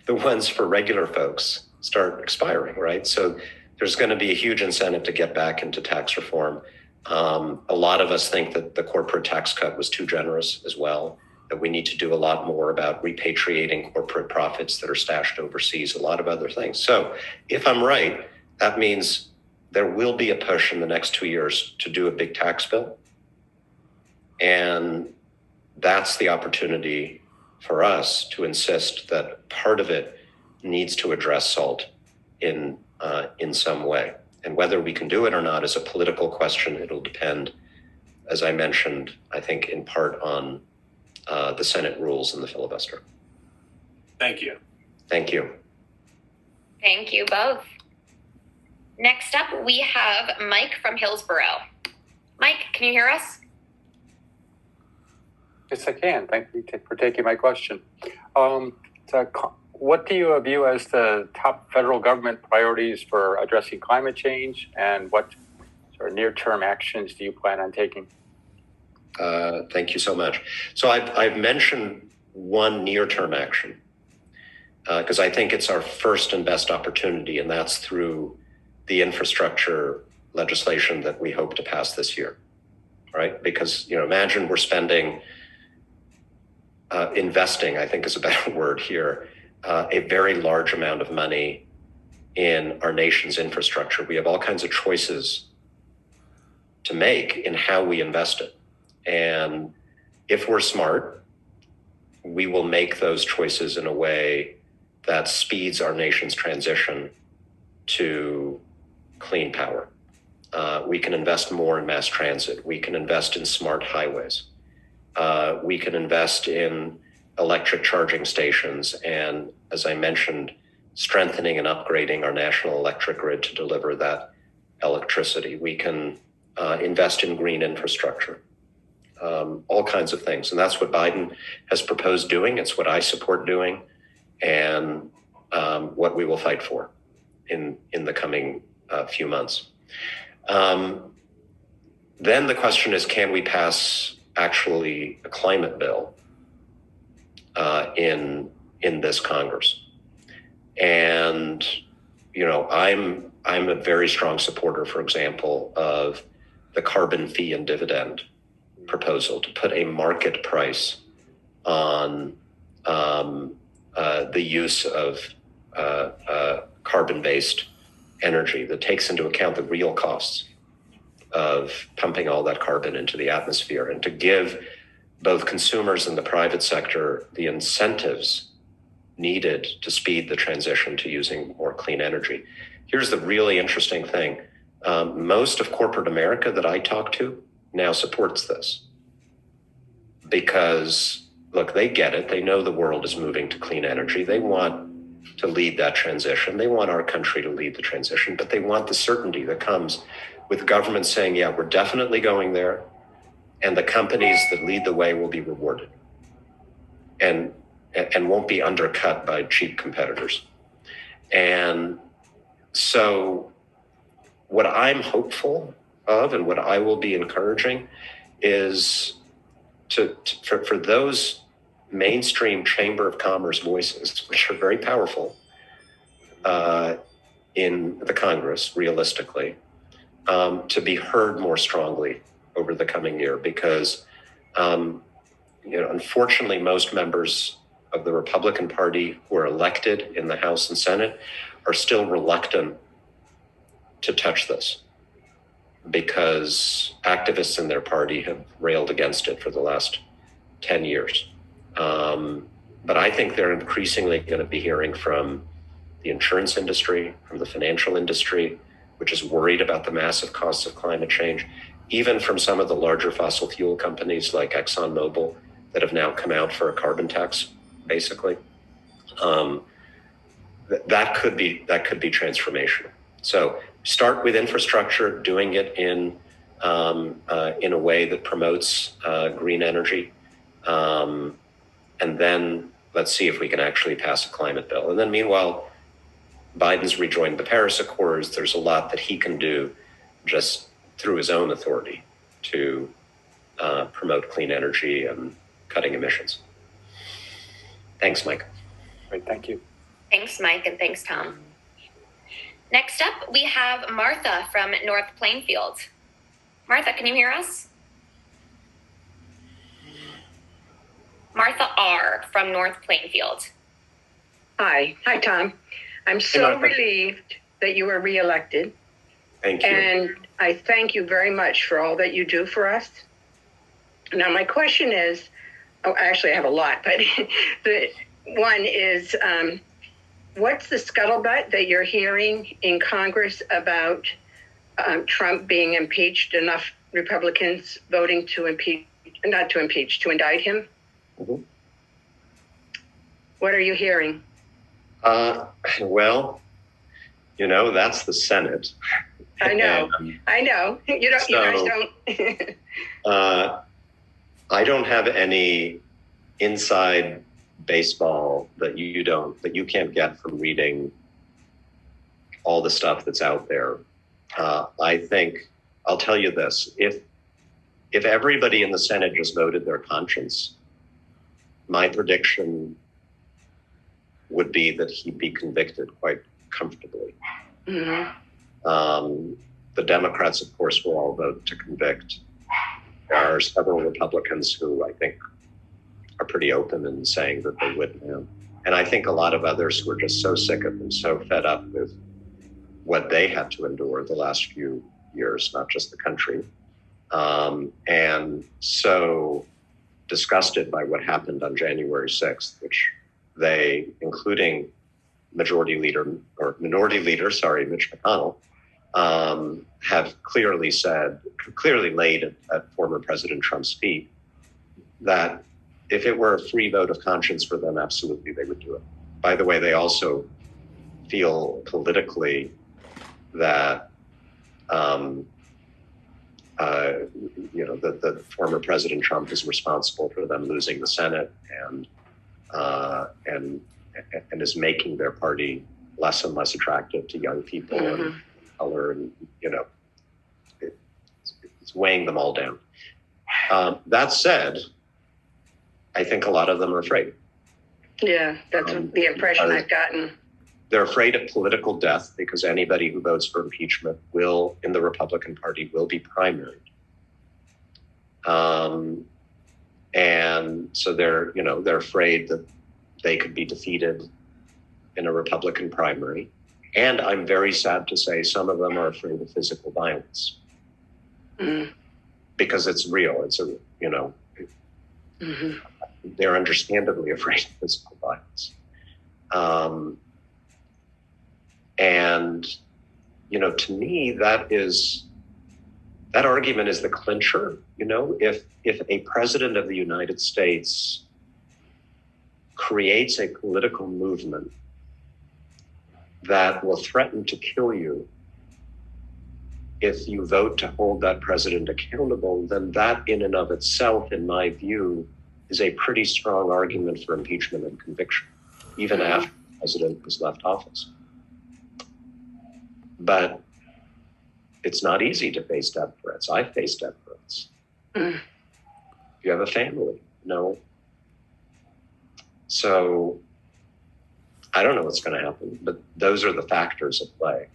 the ones for regular folks start expiring, right? So there's going to be a huge incentive to get back into tax reform. A lot of us think that the corporate tax cut was too generous as well, that we need to do a lot more about repatriating corporate profits that are stashed overseas, a lot of other things. So if I'm right, that means there will be a push in the next 2 years to do a big tax bill. And that's the opportunity for us to insist that part of it needs to address SALT in some way. And whether we can do it or not is a political question. It'll depend, as I mentioned, I think in part on the Senate rules and the filibuster. Thank you. Thank you. Thank you both. Next up, we have Mike from Hillsborough. Mike, can you hear us? Yes, I can. Thank you for taking my question. What do you view as the top federal government priorities for addressing climate change, and what sort of near-term actions do you plan on taking? Thank you so much. So I've mentioned one near-term action because I think it's our first and best opportunity, and that's through the infrastructure legislation that we hope to pass this year, right? Because, imagine we're spending, investing, I think is a better word here, a very large amount of money in our nation's infrastructure. We have all kinds of choices to make in how we invest it. And if we're smart, we will make those choices in a way that speeds our nation's transition to clean power. We can invest more in mass transit. We can invest in smart highways. We can invest in electric charging stations. And as I mentioned, strengthening and upgrading our national electric grid to deliver that electricity. We can invest in green infrastructure. All kinds of things. And that's what Biden has proposed doing. It's what I support doing, and what we will fight for in the coming few months. Then the question is, can we pass actually a climate bill in this Congress? And, I'm a very strong supporter, for example, of the carbon fee and dividend proposal to put a market price on the use of carbon-based energy that takes into account the real costs of pumping all that carbon into the atmosphere, and to give both consumers and the private sector the incentives needed to speed the transition to using more clean energy. Here's the really interesting thing. Most of corporate America that I talk to now supports this because, look, they get it. They know the world is moving to clean energy. They want to lead that transition. They want our country to lead the transition, but they want the certainty that comes with government saying, yeah, we're definitely going there, and the companies that lead the way will be rewarded and won't be undercut by cheap competitors. And so what I'm hopeful of and what I will be encouraging is for those mainstream Chamber of Commerce voices, which are very powerful in the Congress, realistically, to be heard more strongly over the coming year, because unfortunately, most members of the Republican Party who are elected in the House and Senate are still reluctant to touch this because activists in their party have railed against it for the last 10 years. But I think they're increasingly going to be hearing from the insurance industry, from the financial industry, which is worried about the massive costs of climate change, even from some of the larger fossil fuel companies like ExxonMobil that have now come out for a carbon tax, basically. That could be transformational. So start with infrastructure, doing it in a way that promotes green energy, and then let's see if we can actually pass a climate bill. And then meanwhile, Biden's rejoined the Paris Accords. There's a lot that he can do just through his own authority to promote clean energy and cutting emissions. Thanks, Mike. Great, thank you. Thanks, Mike, and thanks, Tom. Next up, we have Martha from North Plainfield. Martha, can you hear us? Martha R. from North Plainfield. Hi, Tom. I'm so relieved that you were reelected. Thank you. And I thank you very much for all that you do for us. Now, my question is, actually I have a lot, but the one is, what's the scuttlebutt that you're hearing in Congress about Trump being impeached, enough Republicans voting to indict him? Mm-hmm. What are you hearing? Well, that's the Senate. I know. You guys don't. I don't have any inside baseball that you can't get from reading all the stuff that's out there. I think I'll tell you this: if everybody in the Senate just voted their conscience, my prediction would be that he'd be convicted quite comfortably. Mm-hmm. The Democrats, of course, will all vote to convict. There are several Republicans who I think are pretty open in saying that they would now. And I think a lot of others who are just so sick of them, so fed up with what they had to endure the last few years, not just the country, and so disgusted by what happened on January 6th, which they, including Minority Leader, Mitch McConnell, have clearly laid at former President Trump's feet, that if it were a free vote of conscience for them, absolutely they would do it. By the way, they also feel politically that that former President Trump is responsible for them losing the Senate and is making their party less and less attractive to young people and color, and it's weighing them all down. That said, I think a lot of them are afraid. Yeah, that's the impression I've gotten. They're afraid of political death because anybody who votes for impeachment in the Republican Party will be primaried. And so they're afraid that they could be defeated in a Republican primary. And I'm very sad to say some of them are afraid of physical violence because it's real. They're understandably afraid of physical violence. And to me, that argument is the clincher. If a president of the United States creates a political movement that will threaten to kill you if you vote to hold that president accountable, then that in and of itself, in my view, is a pretty strong argument for impeachment and conviction, even after the president has left office. But it's not easy to face death threats. I face death threats. You have a family, So I don't know what's going to happen, but those are the factors at play.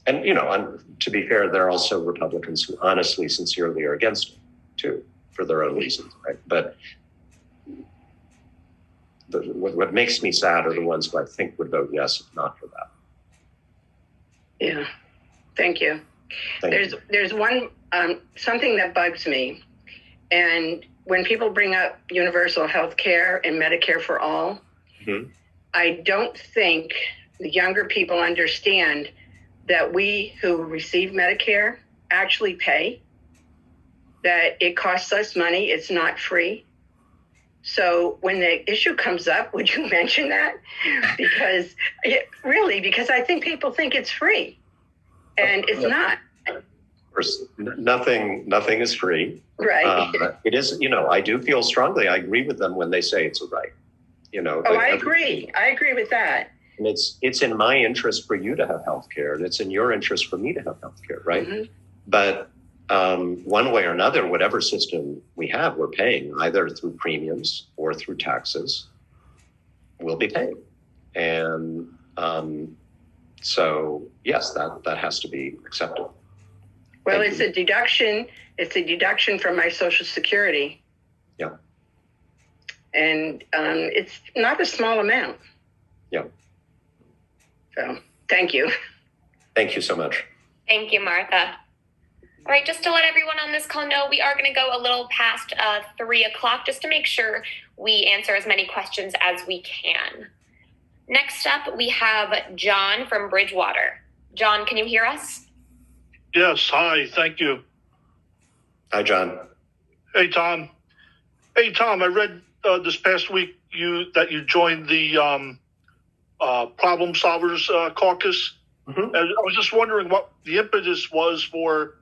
And, to be fair, there are also Republicans who honestly, sincerely are against it, too, for their own reasons, right? But what makes me sad are the ones who I think would vote yes if not for that. Yeah, thank you. There's one, something that bugs me. And when people bring up universal health care and Medicare for all, I don't think the younger people understand that we who receive Medicare actually pay, that it costs us money, it's not free. So when the issue comes up, would you mention that? Because I think people think it's free, and it's not. Of course, nothing is free. Right. It is, I do feel strongly. I agree with them when they say it's a right. I agree. I agree with that. And it's in my interest for you to have health care, and it's in your interest for me to have health care, right? But one way or another, whatever system we have, we're paying either through premiums or through taxes. We'll be paying, and so yes, that has to be accepted. Well, it's a deduction. It's a deduction from my Social Security. Yeah, and it's not a small amount. Yeah. So thank you. Thank you so much. Thank you, Martha. All right, just to let everyone on this call know, we are going to go a little past 3 o'clock just to make sure we answer as many questions as we can. Next up, we have John from Bridgewater. John, can you hear us? Yes, hi, thank you. Hi, John. Hey, Tom. I read this past week that you joined the Problem Solvers Caucus. And I was just wondering what the impetus was for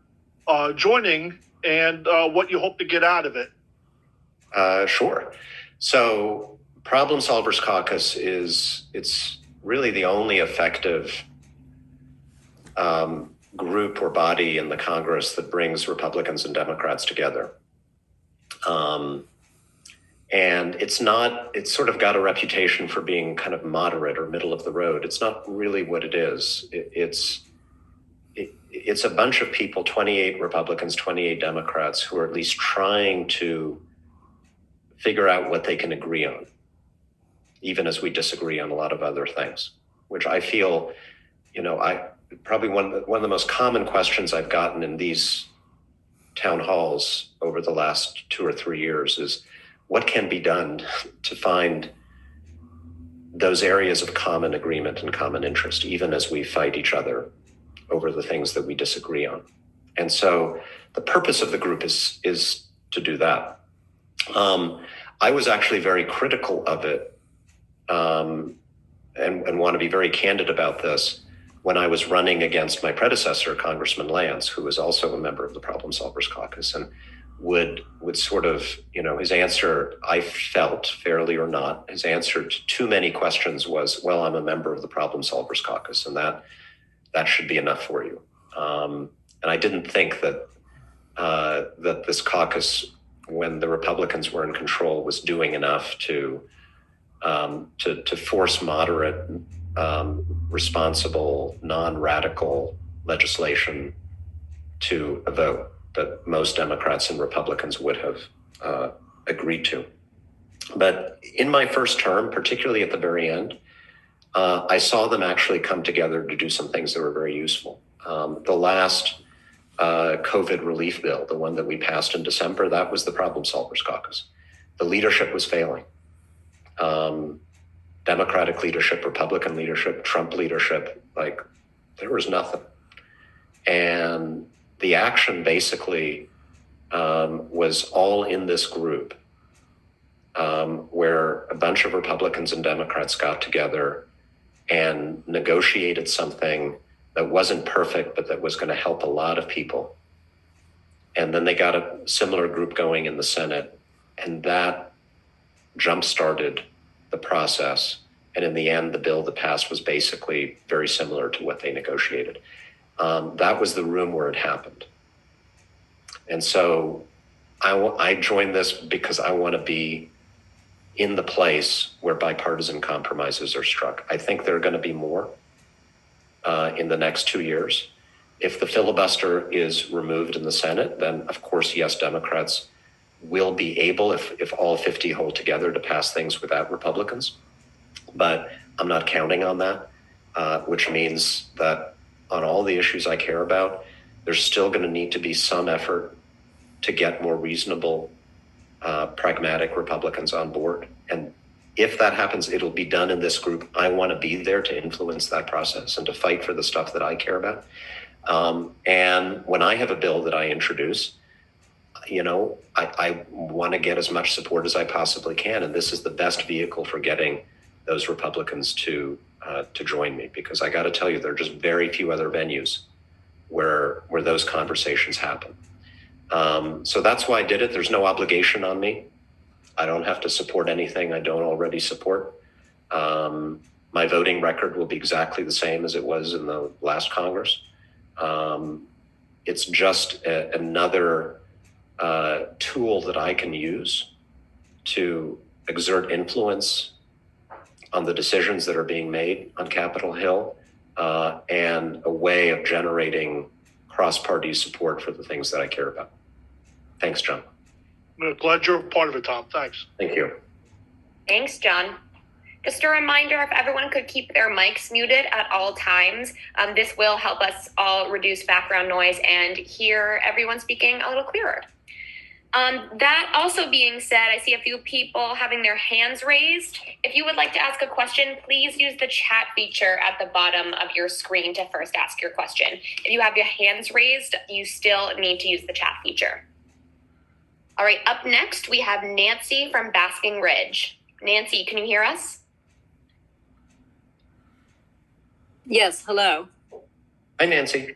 joining, and what you hope to get out of it. Sure. So, Problem Solvers Caucus it's really the only effective group or body in the Congress that brings Republicans and Democrats together. And it's sort of got a reputation for being kind of moderate or middle of the road. It's not really what it is. It's a bunch of people, 28 Republicans, 28 Democrats, who are at least trying to figure out what they can agree on, even as we disagree on a lot of other things, which I feel, probably one of the most common questions I've gotten in these town halls over the last 2 or 3 years is, what can be done to find those areas of common agreement and common interest, even as we fight each other over the things that we disagree on? And so the purpose of the group is to do that. I was actually very critical of it, and want to be very candid about this, when I was running against my predecessor, Congressman Lance, who was also a member of the Problem Solvers Caucus, and would sort of, his answer, I felt, fairly or not, his answer to too many questions was, well, I'm a member of the Problem Solvers Caucus, and that should be enough for you. And I didn't think that this caucus, when the Republicans were in control, was doing enough to force moderate, responsible, non-radical legislation to a vote that most Democrats and Republicans would have agreed to. But in my first term, particularly at the very end, I saw them actually come together to do some things that were very useful. The last COVID relief bill, the one that we passed in December, that was the Problem Solvers Caucus. The leadership was failing. Democratic leadership, Republican leadership, Trump leadership, there was nothing. And the action basically was all in this group, where a bunch of Republicans and Democrats got together and negotiated something that wasn't perfect, but that was going to help a lot of people. And then they got a similar group going in the Senate, and that jump-started the process. And in the end, the bill that passed was basically very similar to what they negotiated. That was the room where it happened. And so I joined this because I want to be in the place where bipartisan compromises are struck. I think there are going to be more in the next 2 years. If the filibuster is removed in the Senate, then of course, yes, Democrats will be able, if all 50 hold together, to pass things without Republicans. But I'm not counting on that, which means that on all the issues I care about, there's still going to need to be some effort to get more reasonable, pragmatic Republicans on board. And if that happens, it'll be done in this group. I want to be there to influence that process and to fight for the stuff that I care about. And when I have a bill that I introduce, I want to get as much support as I possibly can. And this is the best vehicle for getting those Republicans to join me, because I got to tell you, there are just very few other venues where those conversations happen. So that's why I did it. There's no obligation on me. I don't have to support anything I don't already support. My voting record will be exactly the same as it was in the last Congress. It's just another tool that I can use to exert influence on the decisions that are being made on Capitol Hill, and a way of generating cross-party support for the things that I care about. Thanks, John. I'm glad you're a part of it, Tom. Thanks. Thank you. Thanks, John. Just a reminder, if everyone could keep their mics muted at all times, this will help us all reduce background noise and hear everyone speaking a little clearer. That also being said, I see a few people having their hands raised. If you would like to ask a question, please use the chat feature at the bottom of your screen to first ask your question. If you have your hands raised, you still need to use the chat feature. All right, up next, we have Nancy from Basking Ridge. Nancy, can you hear us? Yes, hello. Hi, Nancy.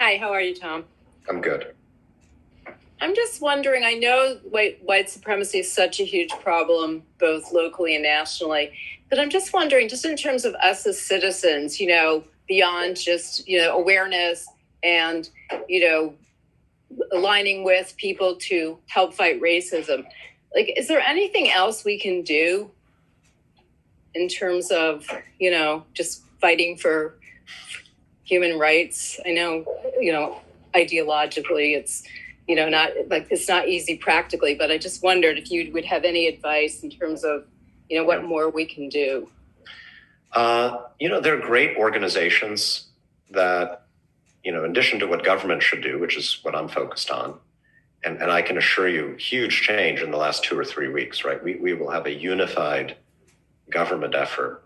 Hi, how are you, Tom? I'm good. I'm just wondering, I know white supremacy is such a huge problem, both locally and nationally, but I'm just wondering, just in terms of us as citizens, beyond just, awareness and, aligning with people to help fight racism, is there anything else we can do in terms of, just fighting for human rights? I know, ideologically it's, it's not easy practically, but I just wondered if you would have any advice in terms of, what more we can do. There are great organizations that, in addition to what government should do, which is what I'm focused on, and I can assure you, huge change in the last 2 or 3 weeks, right? We will have a unified government effort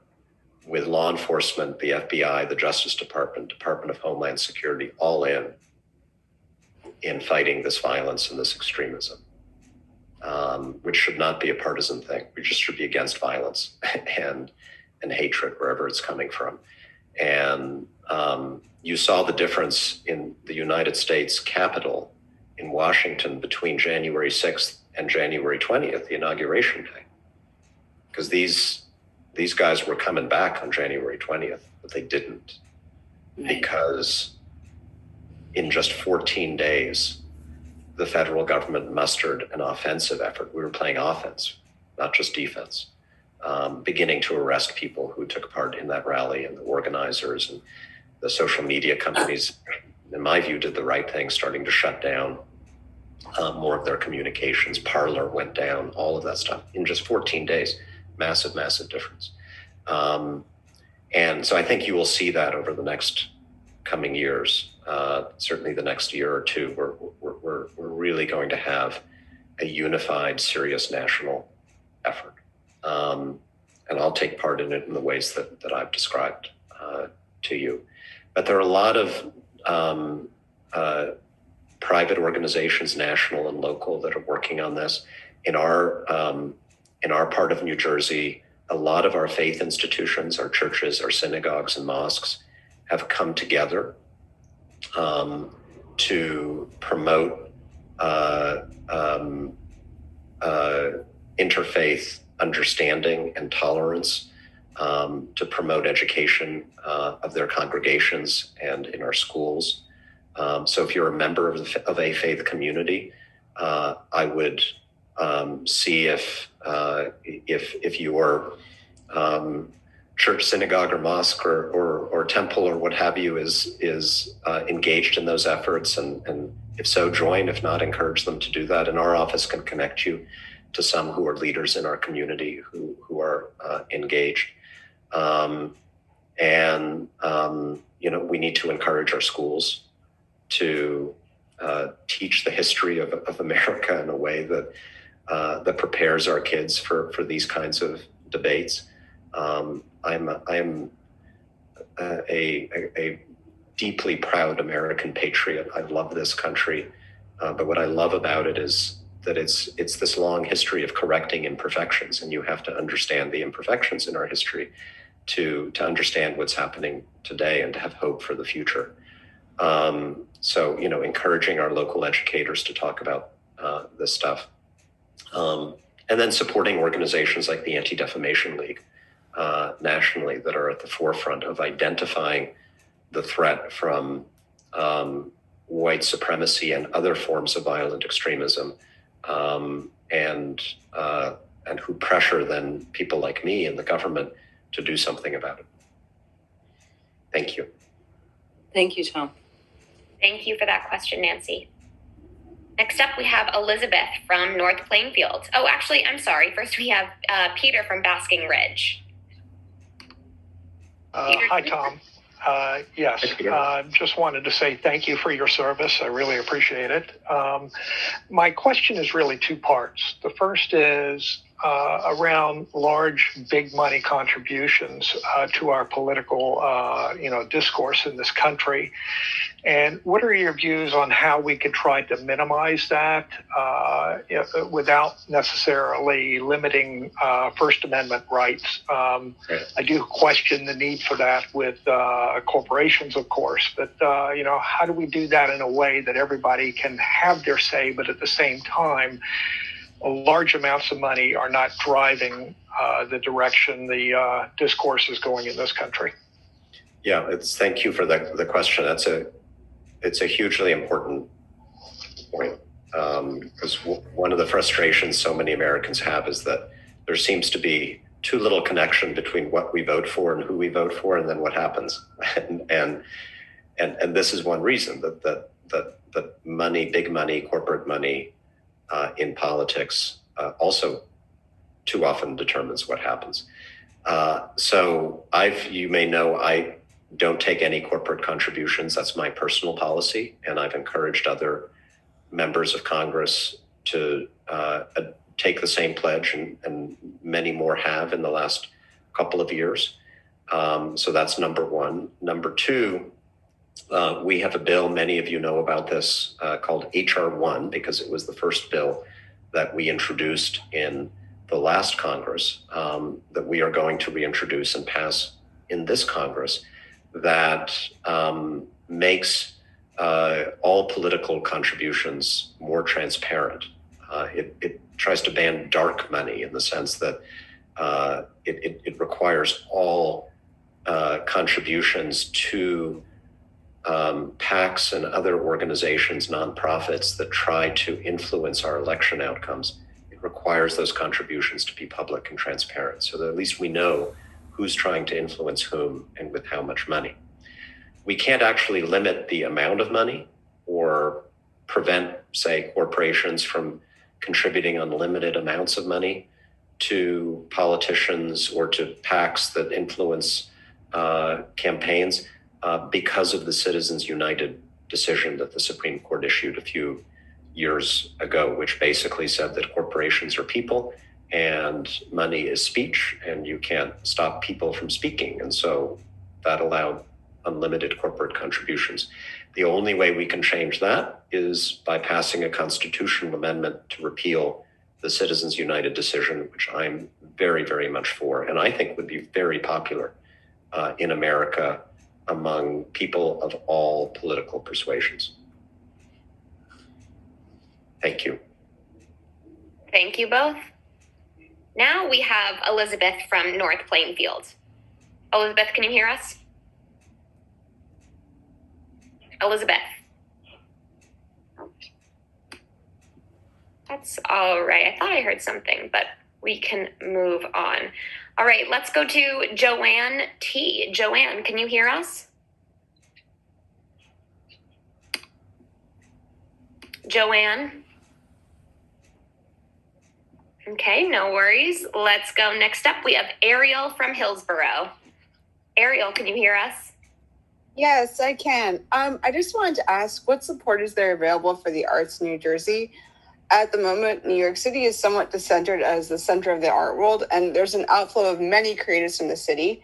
with law enforcement, the FBI, the Justice Department, Department of Homeland Security, all in fighting this violence and this extremism, which should not be a partisan thing. We just should be against violence and hatred wherever it's coming from. And you saw the difference in the United States Capitol in Washington between January 6th and January 20th, the inauguration day, because these guys were coming back on January 20th, but they didn't, because in just 14 days, the federal government mustered an offensive effort. We were playing offense, not just defense, beginning to arrest people who took part in that rally, and the organizers and the social media companies, in my view, did the right thing, starting to shut down more of their communications. Parler went down, all of that stuff in just 14 days. Massive, massive difference. And so I think you will see that over the next coming years, certainly the next year or two, we're really going to have a unified, serious national effort. And I'll take part in it in the ways that I've described to you. But there are a lot of private organizations, national and local, that are working on this. In our part of New Jersey, a lot of our faith institutions, our churches, our synagogues and mosques have come together to promote interfaith understanding and tolerance, to promote education of their congregations and in our schools. So if you're a member of a faith community, I would see if your church, synagogue, or mosque, or temple, or what have you, is engaged in those efforts, and if so, join. If not, encourage them to do that. And our office can connect you to some who are leaders in our community who are engaged. We need to encourage our schools to teach the history of America in a way that prepares our kids for these kinds of debates. I am a deeply proud American patriot. I love this country, but what I love about it is that it's this long history of correcting imperfections, and you have to understand the imperfections in our history to understand what's happening today and to have hope for the future. So encouraging our local educators to talk about this stuff, and then supporting organizations like the Anti-Defamation League nationally that are at the forefront of identifying the threat from white supremacy and other forms of violent extremism, and who pressure then people like me and the government to do something about it. Thank you. Thank you, Tom. Thank you for that question, Nancy. Next up, we have Elizabeth from North Plainfield. Oh, actually, I'm sorry. First, we have Peter from Basking Ridge. Hi, Tom. Yes, just wanted to say thank you for your service. I really appreciate it. My question is really two parts. The first is, around large, big money contributions to our political, discourse in this country. And what are your views on how we could try to minimize that without necessarily limiting First Amendment rights? I do question the need for that with corporations, of course, but how do we do that in a way that everybody can have their say, but at the same time, large amounts of money are not driving the direction the discourse is going in this country? Yeah, thank you for the question. It's a hugely important point, because one of the frustrations so many Americans have is that there seems to be too little connection between what we vote for and who we vote for, and then what happens. and this is one reason that money, big money, corporate money in politics also too often determines what happens. So you may know, I don't take any corporate contributions. That's my personal policy. And I've encouraged other members of Congress to take the same pledge, and many more have in the last couple of years. So that's number one. Number two, we have a bill, many of you know about this, called H.R. 1, because it was the first bill that we introduced in the last Congress, that we are going to reintroduce and pass in this Congress, that makes all political contributions more transparent. It tries to ban dark money in the sense that it requires all contributions to PACs and other organizations, nonprofits that try to influence our election outcomes. It requires those contributions to be public and transparent, so that at least we know who's trying to influence whom and with how much money. We can't actually limit the amount of money or prevent, say, corporations from contributing unlimited amounts of money to politicians or to PACs that influence campaigns because of the Citizens United decision that the Supreme Court issued a few years ago, which basically said that corporations are people and money is speech, and you can't stop people from speaking. And so that allowed unlimited corporate contributions. The only way we can change that is by passing a constitutional amendment to repeal the Citizens United decision, which I'm very, very much for, and I think would be very popular in America among people of all political persuasions. Thank you. Thank you both. Now we have Elizabeth from North Plainfield. Elizabeth, can you hear us? Elizabeth. That's all right. I thought I heard something, but we can move on. All right, let's go to Joanne T. Joanne, can you hear us? Joanne? Okay, no worries. Let's go. Next up, we have Ariel from Hillsborough. Ariel, can you hear us? Yes, I can. I just wanted to ask, what support is there available for the arts in New Jersey? At the moment, New York City is somewhat discentered as the center of the art world, and there's an outflow of many creatives from the city.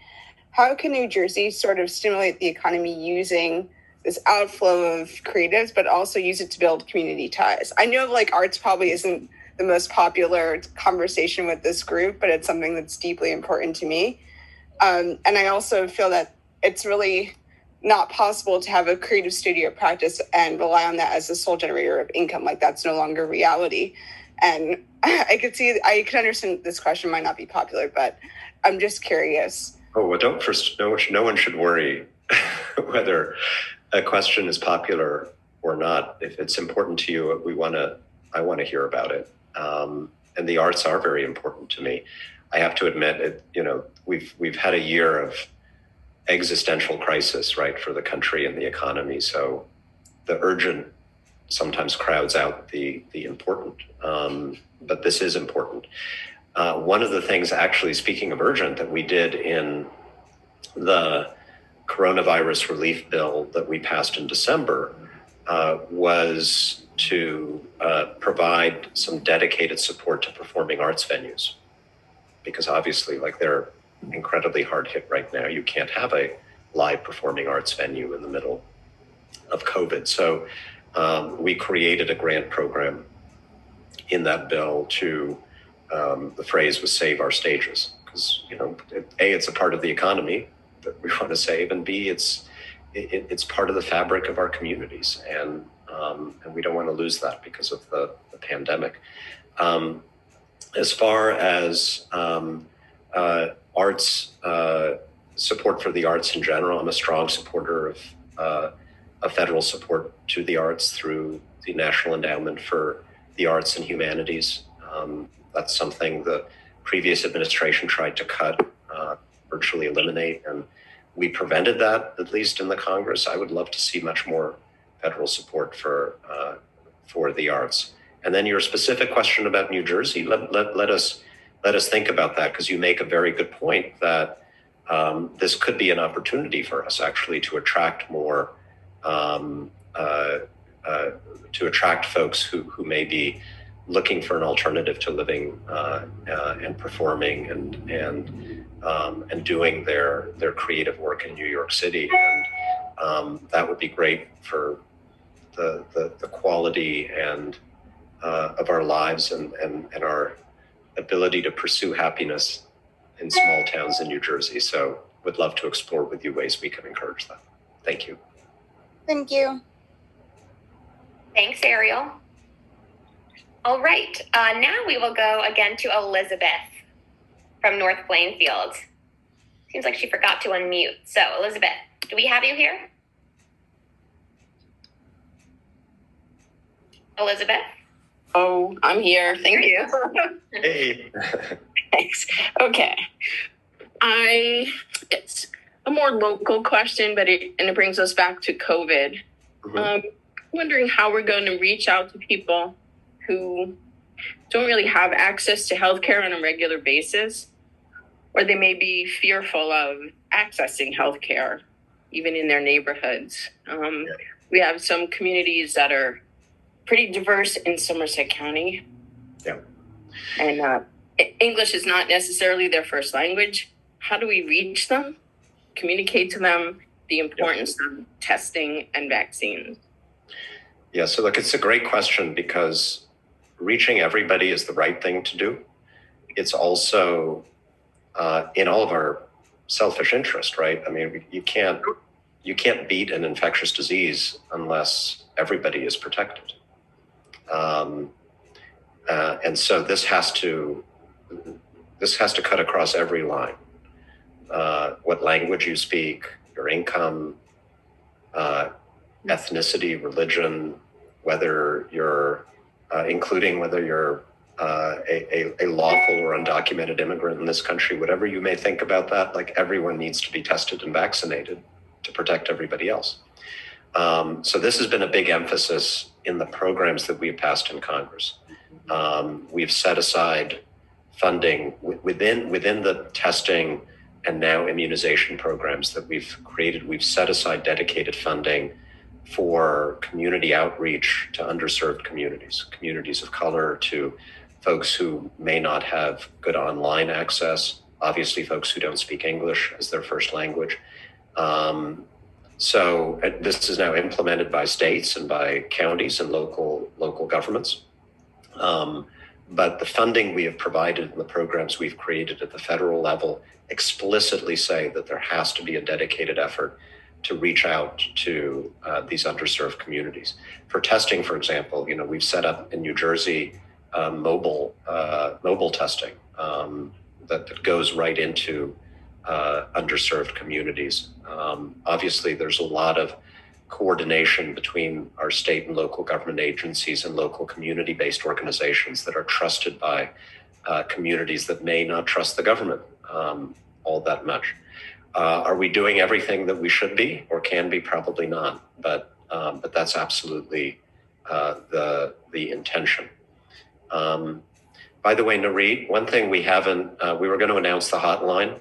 How can New Jersey sort of stimulate the economy using this outflow of creatives, but also use it to build community ties? I know arts probably isn't the most popular conversation with this group, but it's something that's deeply important to me. And I also feel that it's really not possible to have a creative studio practice and rely on that as the sole generator of income. That's no longer reality. And I can understand this question might not be popular, but I'm just curious. Oh, well, no one should worry whether a question is popular or not. If it's important to you, I want to hear about it. And the arts are very important to me. I have to admit it, we've had a year of existential crisis, right, for the country and the economy. So the urgent sometimes crowds out the important, but this is important. One of the things, actually, speaking of urgent, that we did in the coronavirus relief bill that we passed in December was to provide some dedicated support to performing arts venues. because obviously, like, they're incredibly hard hit right now. You can't have a live performing arts venue in the middle of COVID. So we created a grant program in that bill to, the phrase was save our stages, because, A, it's a part of the economy that we want to save, and B, it's part of the fabric of our communities, and we don't want to lose that because of the pandemic. As far as arts, support for the arts in general, I'm a strong supporter of federal support to the arts through the National Endowment for the Arts and Humanities. That's something the previous administration tried to cut, virtually eliminate, and we prevented that, at least in the Congress. I would love to see much more federal support for the arts. And then your specific question about New Jersey, let us think about that, because you make a very good point that this could be an opportunity for us actually to attract more, to attract folks who may be looking for an alternative to living and performing and doing their creative work in New York City. And that would be great for the quality and of our lives and our ability to pursue happiness in small towns in New Jersey. So would love to explore with you ways we can encourage that. Thank you. Thank you. Thanks, Ariel. All right, now we will go again to Elizabeth from North Plainfield. Seems like she forgot to unmute. So Elizabeth, do we have you here? Elizabeth? Oh, I'm here. Thank you. Hey. Thanks. Okay. It's a more local question, but it brings us back to COVID. Mm-hmm. Wondering how we're going to reach out to people who don't really have access to healthcare on a regular basis, or they may be fearful of accessing healthcare, even in their neighborhoods. We have some communities that are pretty diverse in Somerset County. Yeah. And English is not necessarily their first language. How do we reach them, communicate to them the importance of testing and vaccines? Yeah, so look, it's a great question, because reaching everybody is the right thing to do. It's also in all of our selfish interest, right? I mean, you can't beat an infectious disease unless everybody is protected. And so this has to cut across every line. What language you speak, your income, ethnicity, religion, whether you're including whether you're a lawful or undocumented immigrant in this country, whatever you may think about that, like, everyone needs to be tested and vaccinated to protect everybody else. So this has been a big emphasis in the programs that we've passed in Congress. We've set aside funding within the testing and now immunization programs that we've created. We've set aside dedicated funding for community outreach to underserved communities of color, to folks who may not have good online access, obviously folks who don't speak English as their first language. So this is now implemented by states and by counties and local governments. But the funding we have provided and the programs we've created at the federal level explicitly say that there has to be a dedicated effort to reach out to these underserved communities. For testing, for example, we've set up in New Jersey mobile testing that goes right into underserved communities. Obviously, there's a lot of coordination between our state and local government agencies and local community-based organizations that are trusted by communities that may not trust the government all that much. Are we doing everything that we should be or can be? Probably not, but that's absolutely the intention. By the way, Nareed, one thing we haven't, we were going to announce the hotline.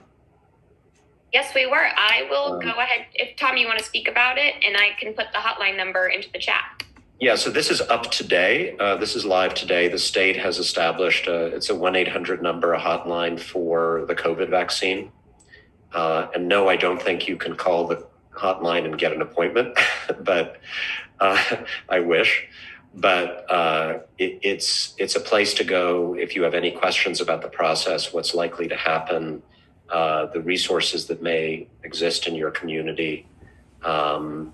Yes, we were. I will go ahead. If Tom, you want to speak about it, and I can put the hotline number into the chat. Yeah, so this is up today. This is live today. The state has established it's a 1-800 number, a hotline for the COVID vaccine. And no, I don't think you can call the hotline and get an appointment, but I wish. But it's a place to go if you have any questions about the process, what's likely to happen, the resources that may exist in your community, and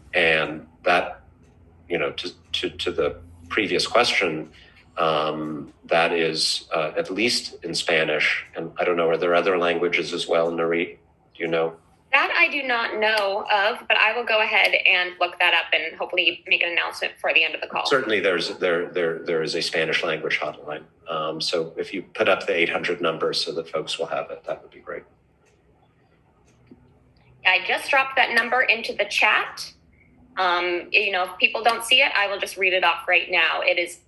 that, to the previous question, that is at least in Spanish, and I don't know, are there other languages as well, Narit? Do you know? That I do not know of, but I will go ahead and look that up and hopefully make an announcement before the end of the call. Certainly, there is a Spanish language hotline. So if you put up the 800 number so that folks will have it, that would be great. I just dropped that number into the chat. If people don't see it, I will just read it off right now. It is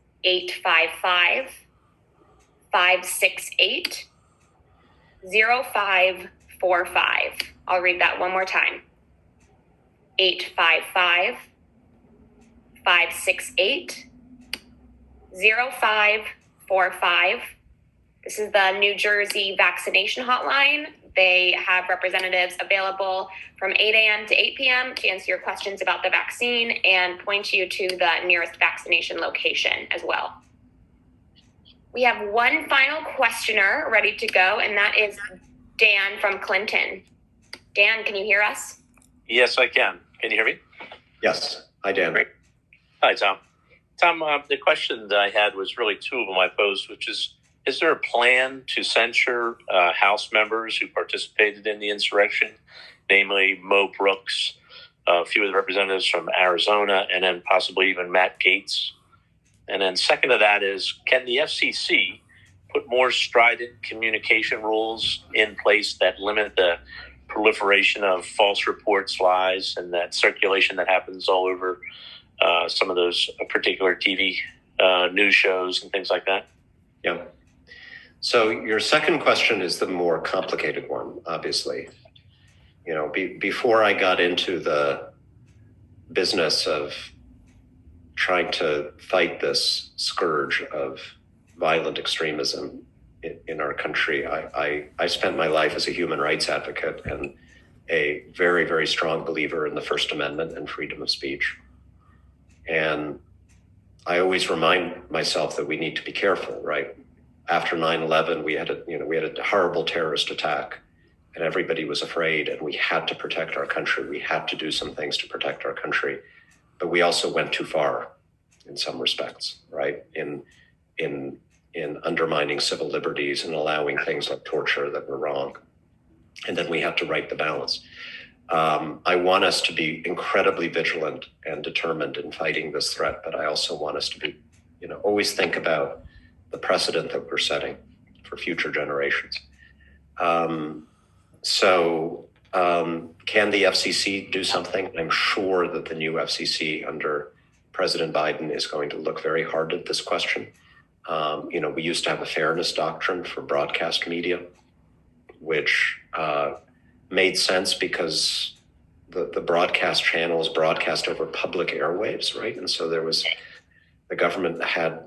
855-568-0545. I'll read that one more time. 855-568-0545. This is the New Jersey vaccination hotline. They have representatives available from 8 a.m. to 8 p.m. to answer your questions about the vaccine and point you to the nearest vaccination location as well. We have one final questioner ready to go, and that is Dan from Clinton. Dan, can you hear us? Yes, I can. Can you hear me? Yes. Hi, Dan. Great. Hi, Tom. Tom, the question that I had was really two of them I posed, which is there a plan to censure House members who participated in the insurrection, namely Mo Brooks, a few of the representatives from Arizona, and then possibly even Matt Gaetz? And then second to that is, can the FCC put more strident communication rules in place that limit the proliferation of false reports, lies, and that circulation that happens all over some of those particular TV news shows and things like that? Yeah. So your second question is the more complicated one, obviously. Before I got into the business of trying to fight this scourge of violent extremism in our country, I spent my life as a human rights advocate and a very, very strong believer in the First Amendment and freedom of speech. And I always remind myself that we need to be careful, right? After 9/11, we had a horrible terrorist attack, and everybody was afraid, and we had to protect our country. We had to do some things to protect our country, but we also went too far in some respects, right? In undermining civil liberties and allowing things like torture that were wrong, and then we had to right the balance. I want us to be incredibly vigilant and determined in fighting this threat, but I also want us to be, always think about the precedent that we're setting for future generations. Can the FCC do something? I'm sure that the new FCC under President Biden is going to look very hard at this question. We used to have a fairness doctrine for broadcast media, which made sense because the broadcast channels broadcast over public airwaves, right? And so the government had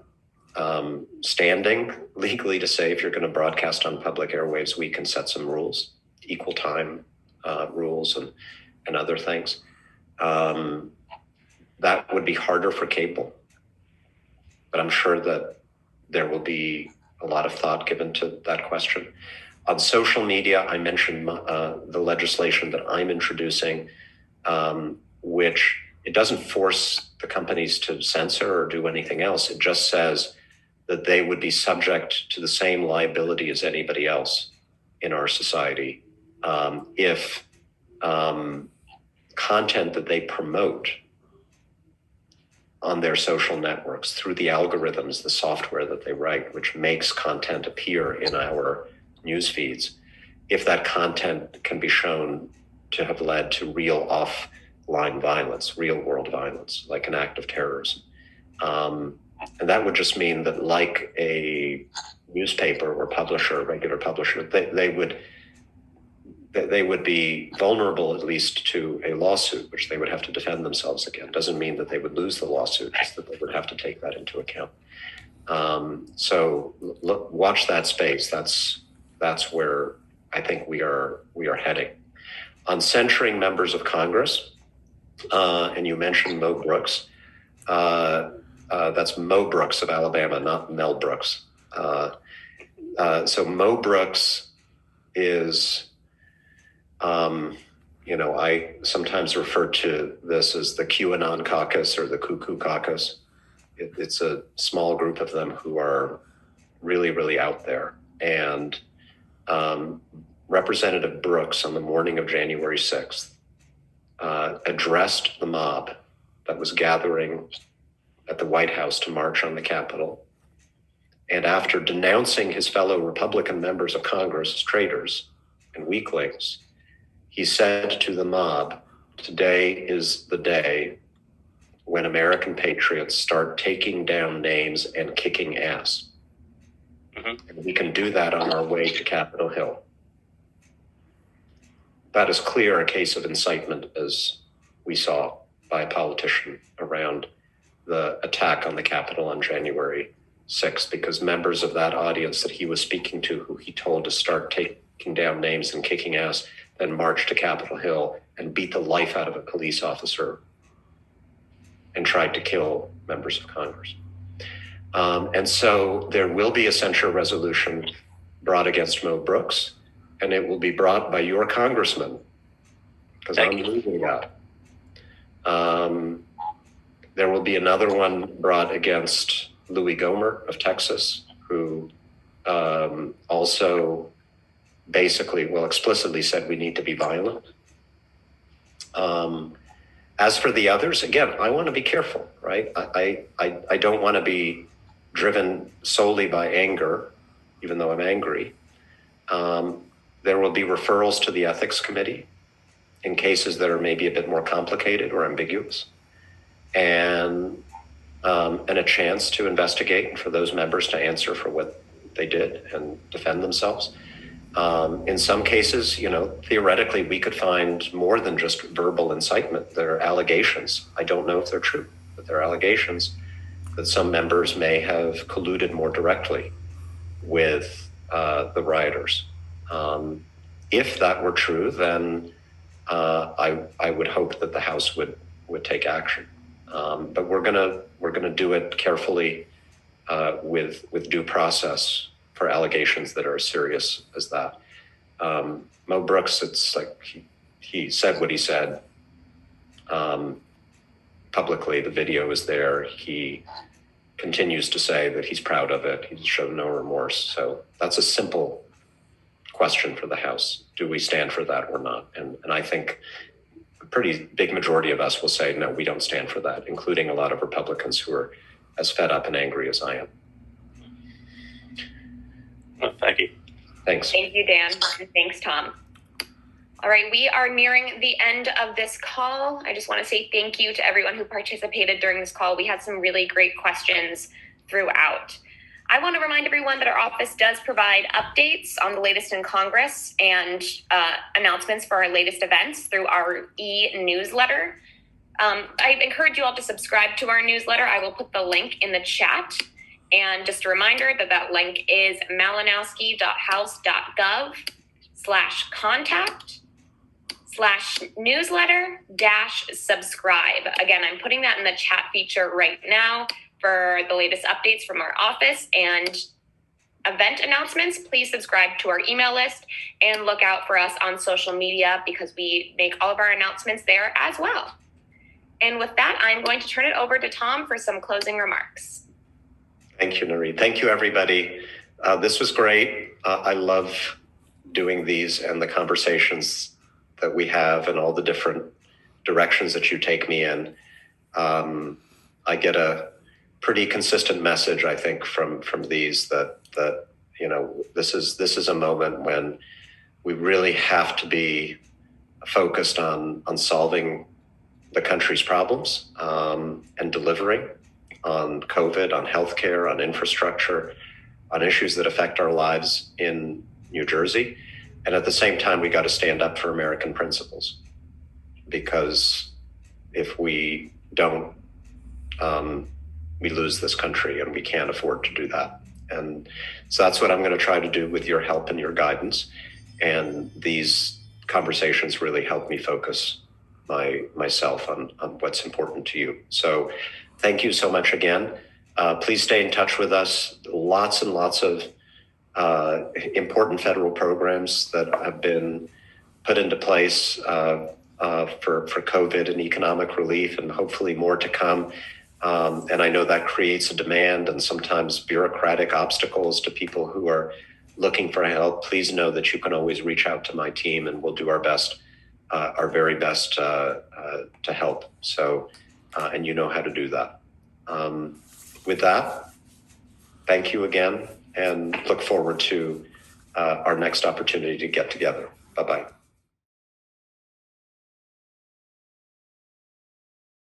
standing legally to say, if you're going to broadcast on public airwaves, we can set some rules, equal time rules and other things. That would be harder for cable, but I'm sure that there will be a lot of thought given to that question. On social media, I mentioned the legislation that I'm introducing, which it doesn't force the companies to censor or do anything else. It just says that they would be subject to the same liability as anybody else in our society if content that they promote on their social networks through the algorithms, the software that they write, which makes content appear in our news feeds, if that content can be shown to have led to real offline violence, real world violence, like an act of terrorism. And that would just mean that, like a newspaper or publisher, regular publisher, they would they would be vulnerable at least to a lawsuit, which they would have to defend themselves again. Doesn't mean that they would lose the lawsuit, just that they would have to take that into account. So watch that space. That's where I think we are heading. On censuring members of Congress, and you mentioned Mo Brooks. That's Mo Brooks of Alabama, not Mel Brooks. So Mo Brooks is, I sometimes refer to this as the QAnon caucus or the Cuckoo caucus. It's a small group of them who are really, really out there. And Representative Brooks, on the morning of January 6th, addressed the mob that was gathering at the White House to march on the Capitol. And after denouncing his fellow Republican members of Congress as traitors and weaklings, he said to the mob, "Today is the day when American patriots start taking down names and kicking ass. And we can do that on our way to Capitol Hill." That is clear a case of incitement, as we saw by a politician around the attack on the Capitol on January 6th, because members of that audience that he was speaking to, who he told to start taking down names and kicking ass, then marched to Capitol Hill and beat the life out of a police officer and tried to kill members of Congress. And so there will be a censure resolution brought against Mo Brooks, and it will be brought by your congressman, because I'm leaving out. There will be another one brought against Louis Gohmert of Texas, who also explicitly said we need to be violent. As for the others, again, I want to be careful, right? I don't want to be driven solely by anger, even though I'm angry. There will be referrals to the ethics committee in cases that are maybe a bit more complicated or ambiguous, and a chance to investigate and for those members to answer for what they did and defend themselves. In some cases, theoretically, we could find more than just verbal incitement. There are allegations. I don't know if they're true, but there are allegations that some members may have colluded more directly with the rioters. If that were true, then I would hope that the House would take action. But we're gonna do it carefully with due process for allegations that are as serious as that. Mo Brooks, it's like he said what he said publicly. The video is there. He continues to say that he's proud of it. He's shown no remorse. So that's a simple question for the House. Do we stand for that or not? And I think a pretty big majority of us will say, no, we don't stand for that, including a lot of Republicans who are as fed up and angry as I am. Well, thank you. Thanks. Thank you, Dan. And thanks, Tom. All right, we are nearing the end of this call. I just want to say thank you to everyone who participated during this call. We had some really great questions throughout. I want to remind everyone that our office does provide updates on the latest in Congress and announcements for our latest events through our e-newsletter. I encourage you all to subscribe to our newsletter. I will put the link in the chat. And just a reminder that link is malinowski.house.gov/contact/newsletter-subscribe. Again, I'm putting that in the chat feature right now for the latest updates from our office and event announcements. Please subscribe to our email list and look out for us on social media, because we make all of our announcements there as well. And with that, I'm going to turn it over to Tom for some closing remarks. Thank you, Nari. Thank you, everybody. This was great. I love doing these and the conversations that we have and all the different directions that you take me in. I get a pretty consistent message, I think, from these that this is a moment when we really have to be focused on solving the country's problems and delivering on COVID, on healthcare, on infrastructure, on issues that affect our lives in New Jersey. And at the same time, we got to stand up for American principles, because if we don't, we lose this country, and we can't afford to do that. And so that's what I'm going to try to do with your help and your guidance. And these conversations really help me focus myself on what's important to you. So thank you so much again. Please stay in touch with us. Lots and lots of important federal programs that have been put into place for COVID and economic relief, and hopefully more to come. And I know that creates a demand and sometimes bureaucratic obstacles to people who are looking for help. Please know that you can always reach out to my team, and we'll do our best, our very best to help. So, and you know how to do that. With that, thank you again, and look forward to our next opportunity to get together. Bye-bye.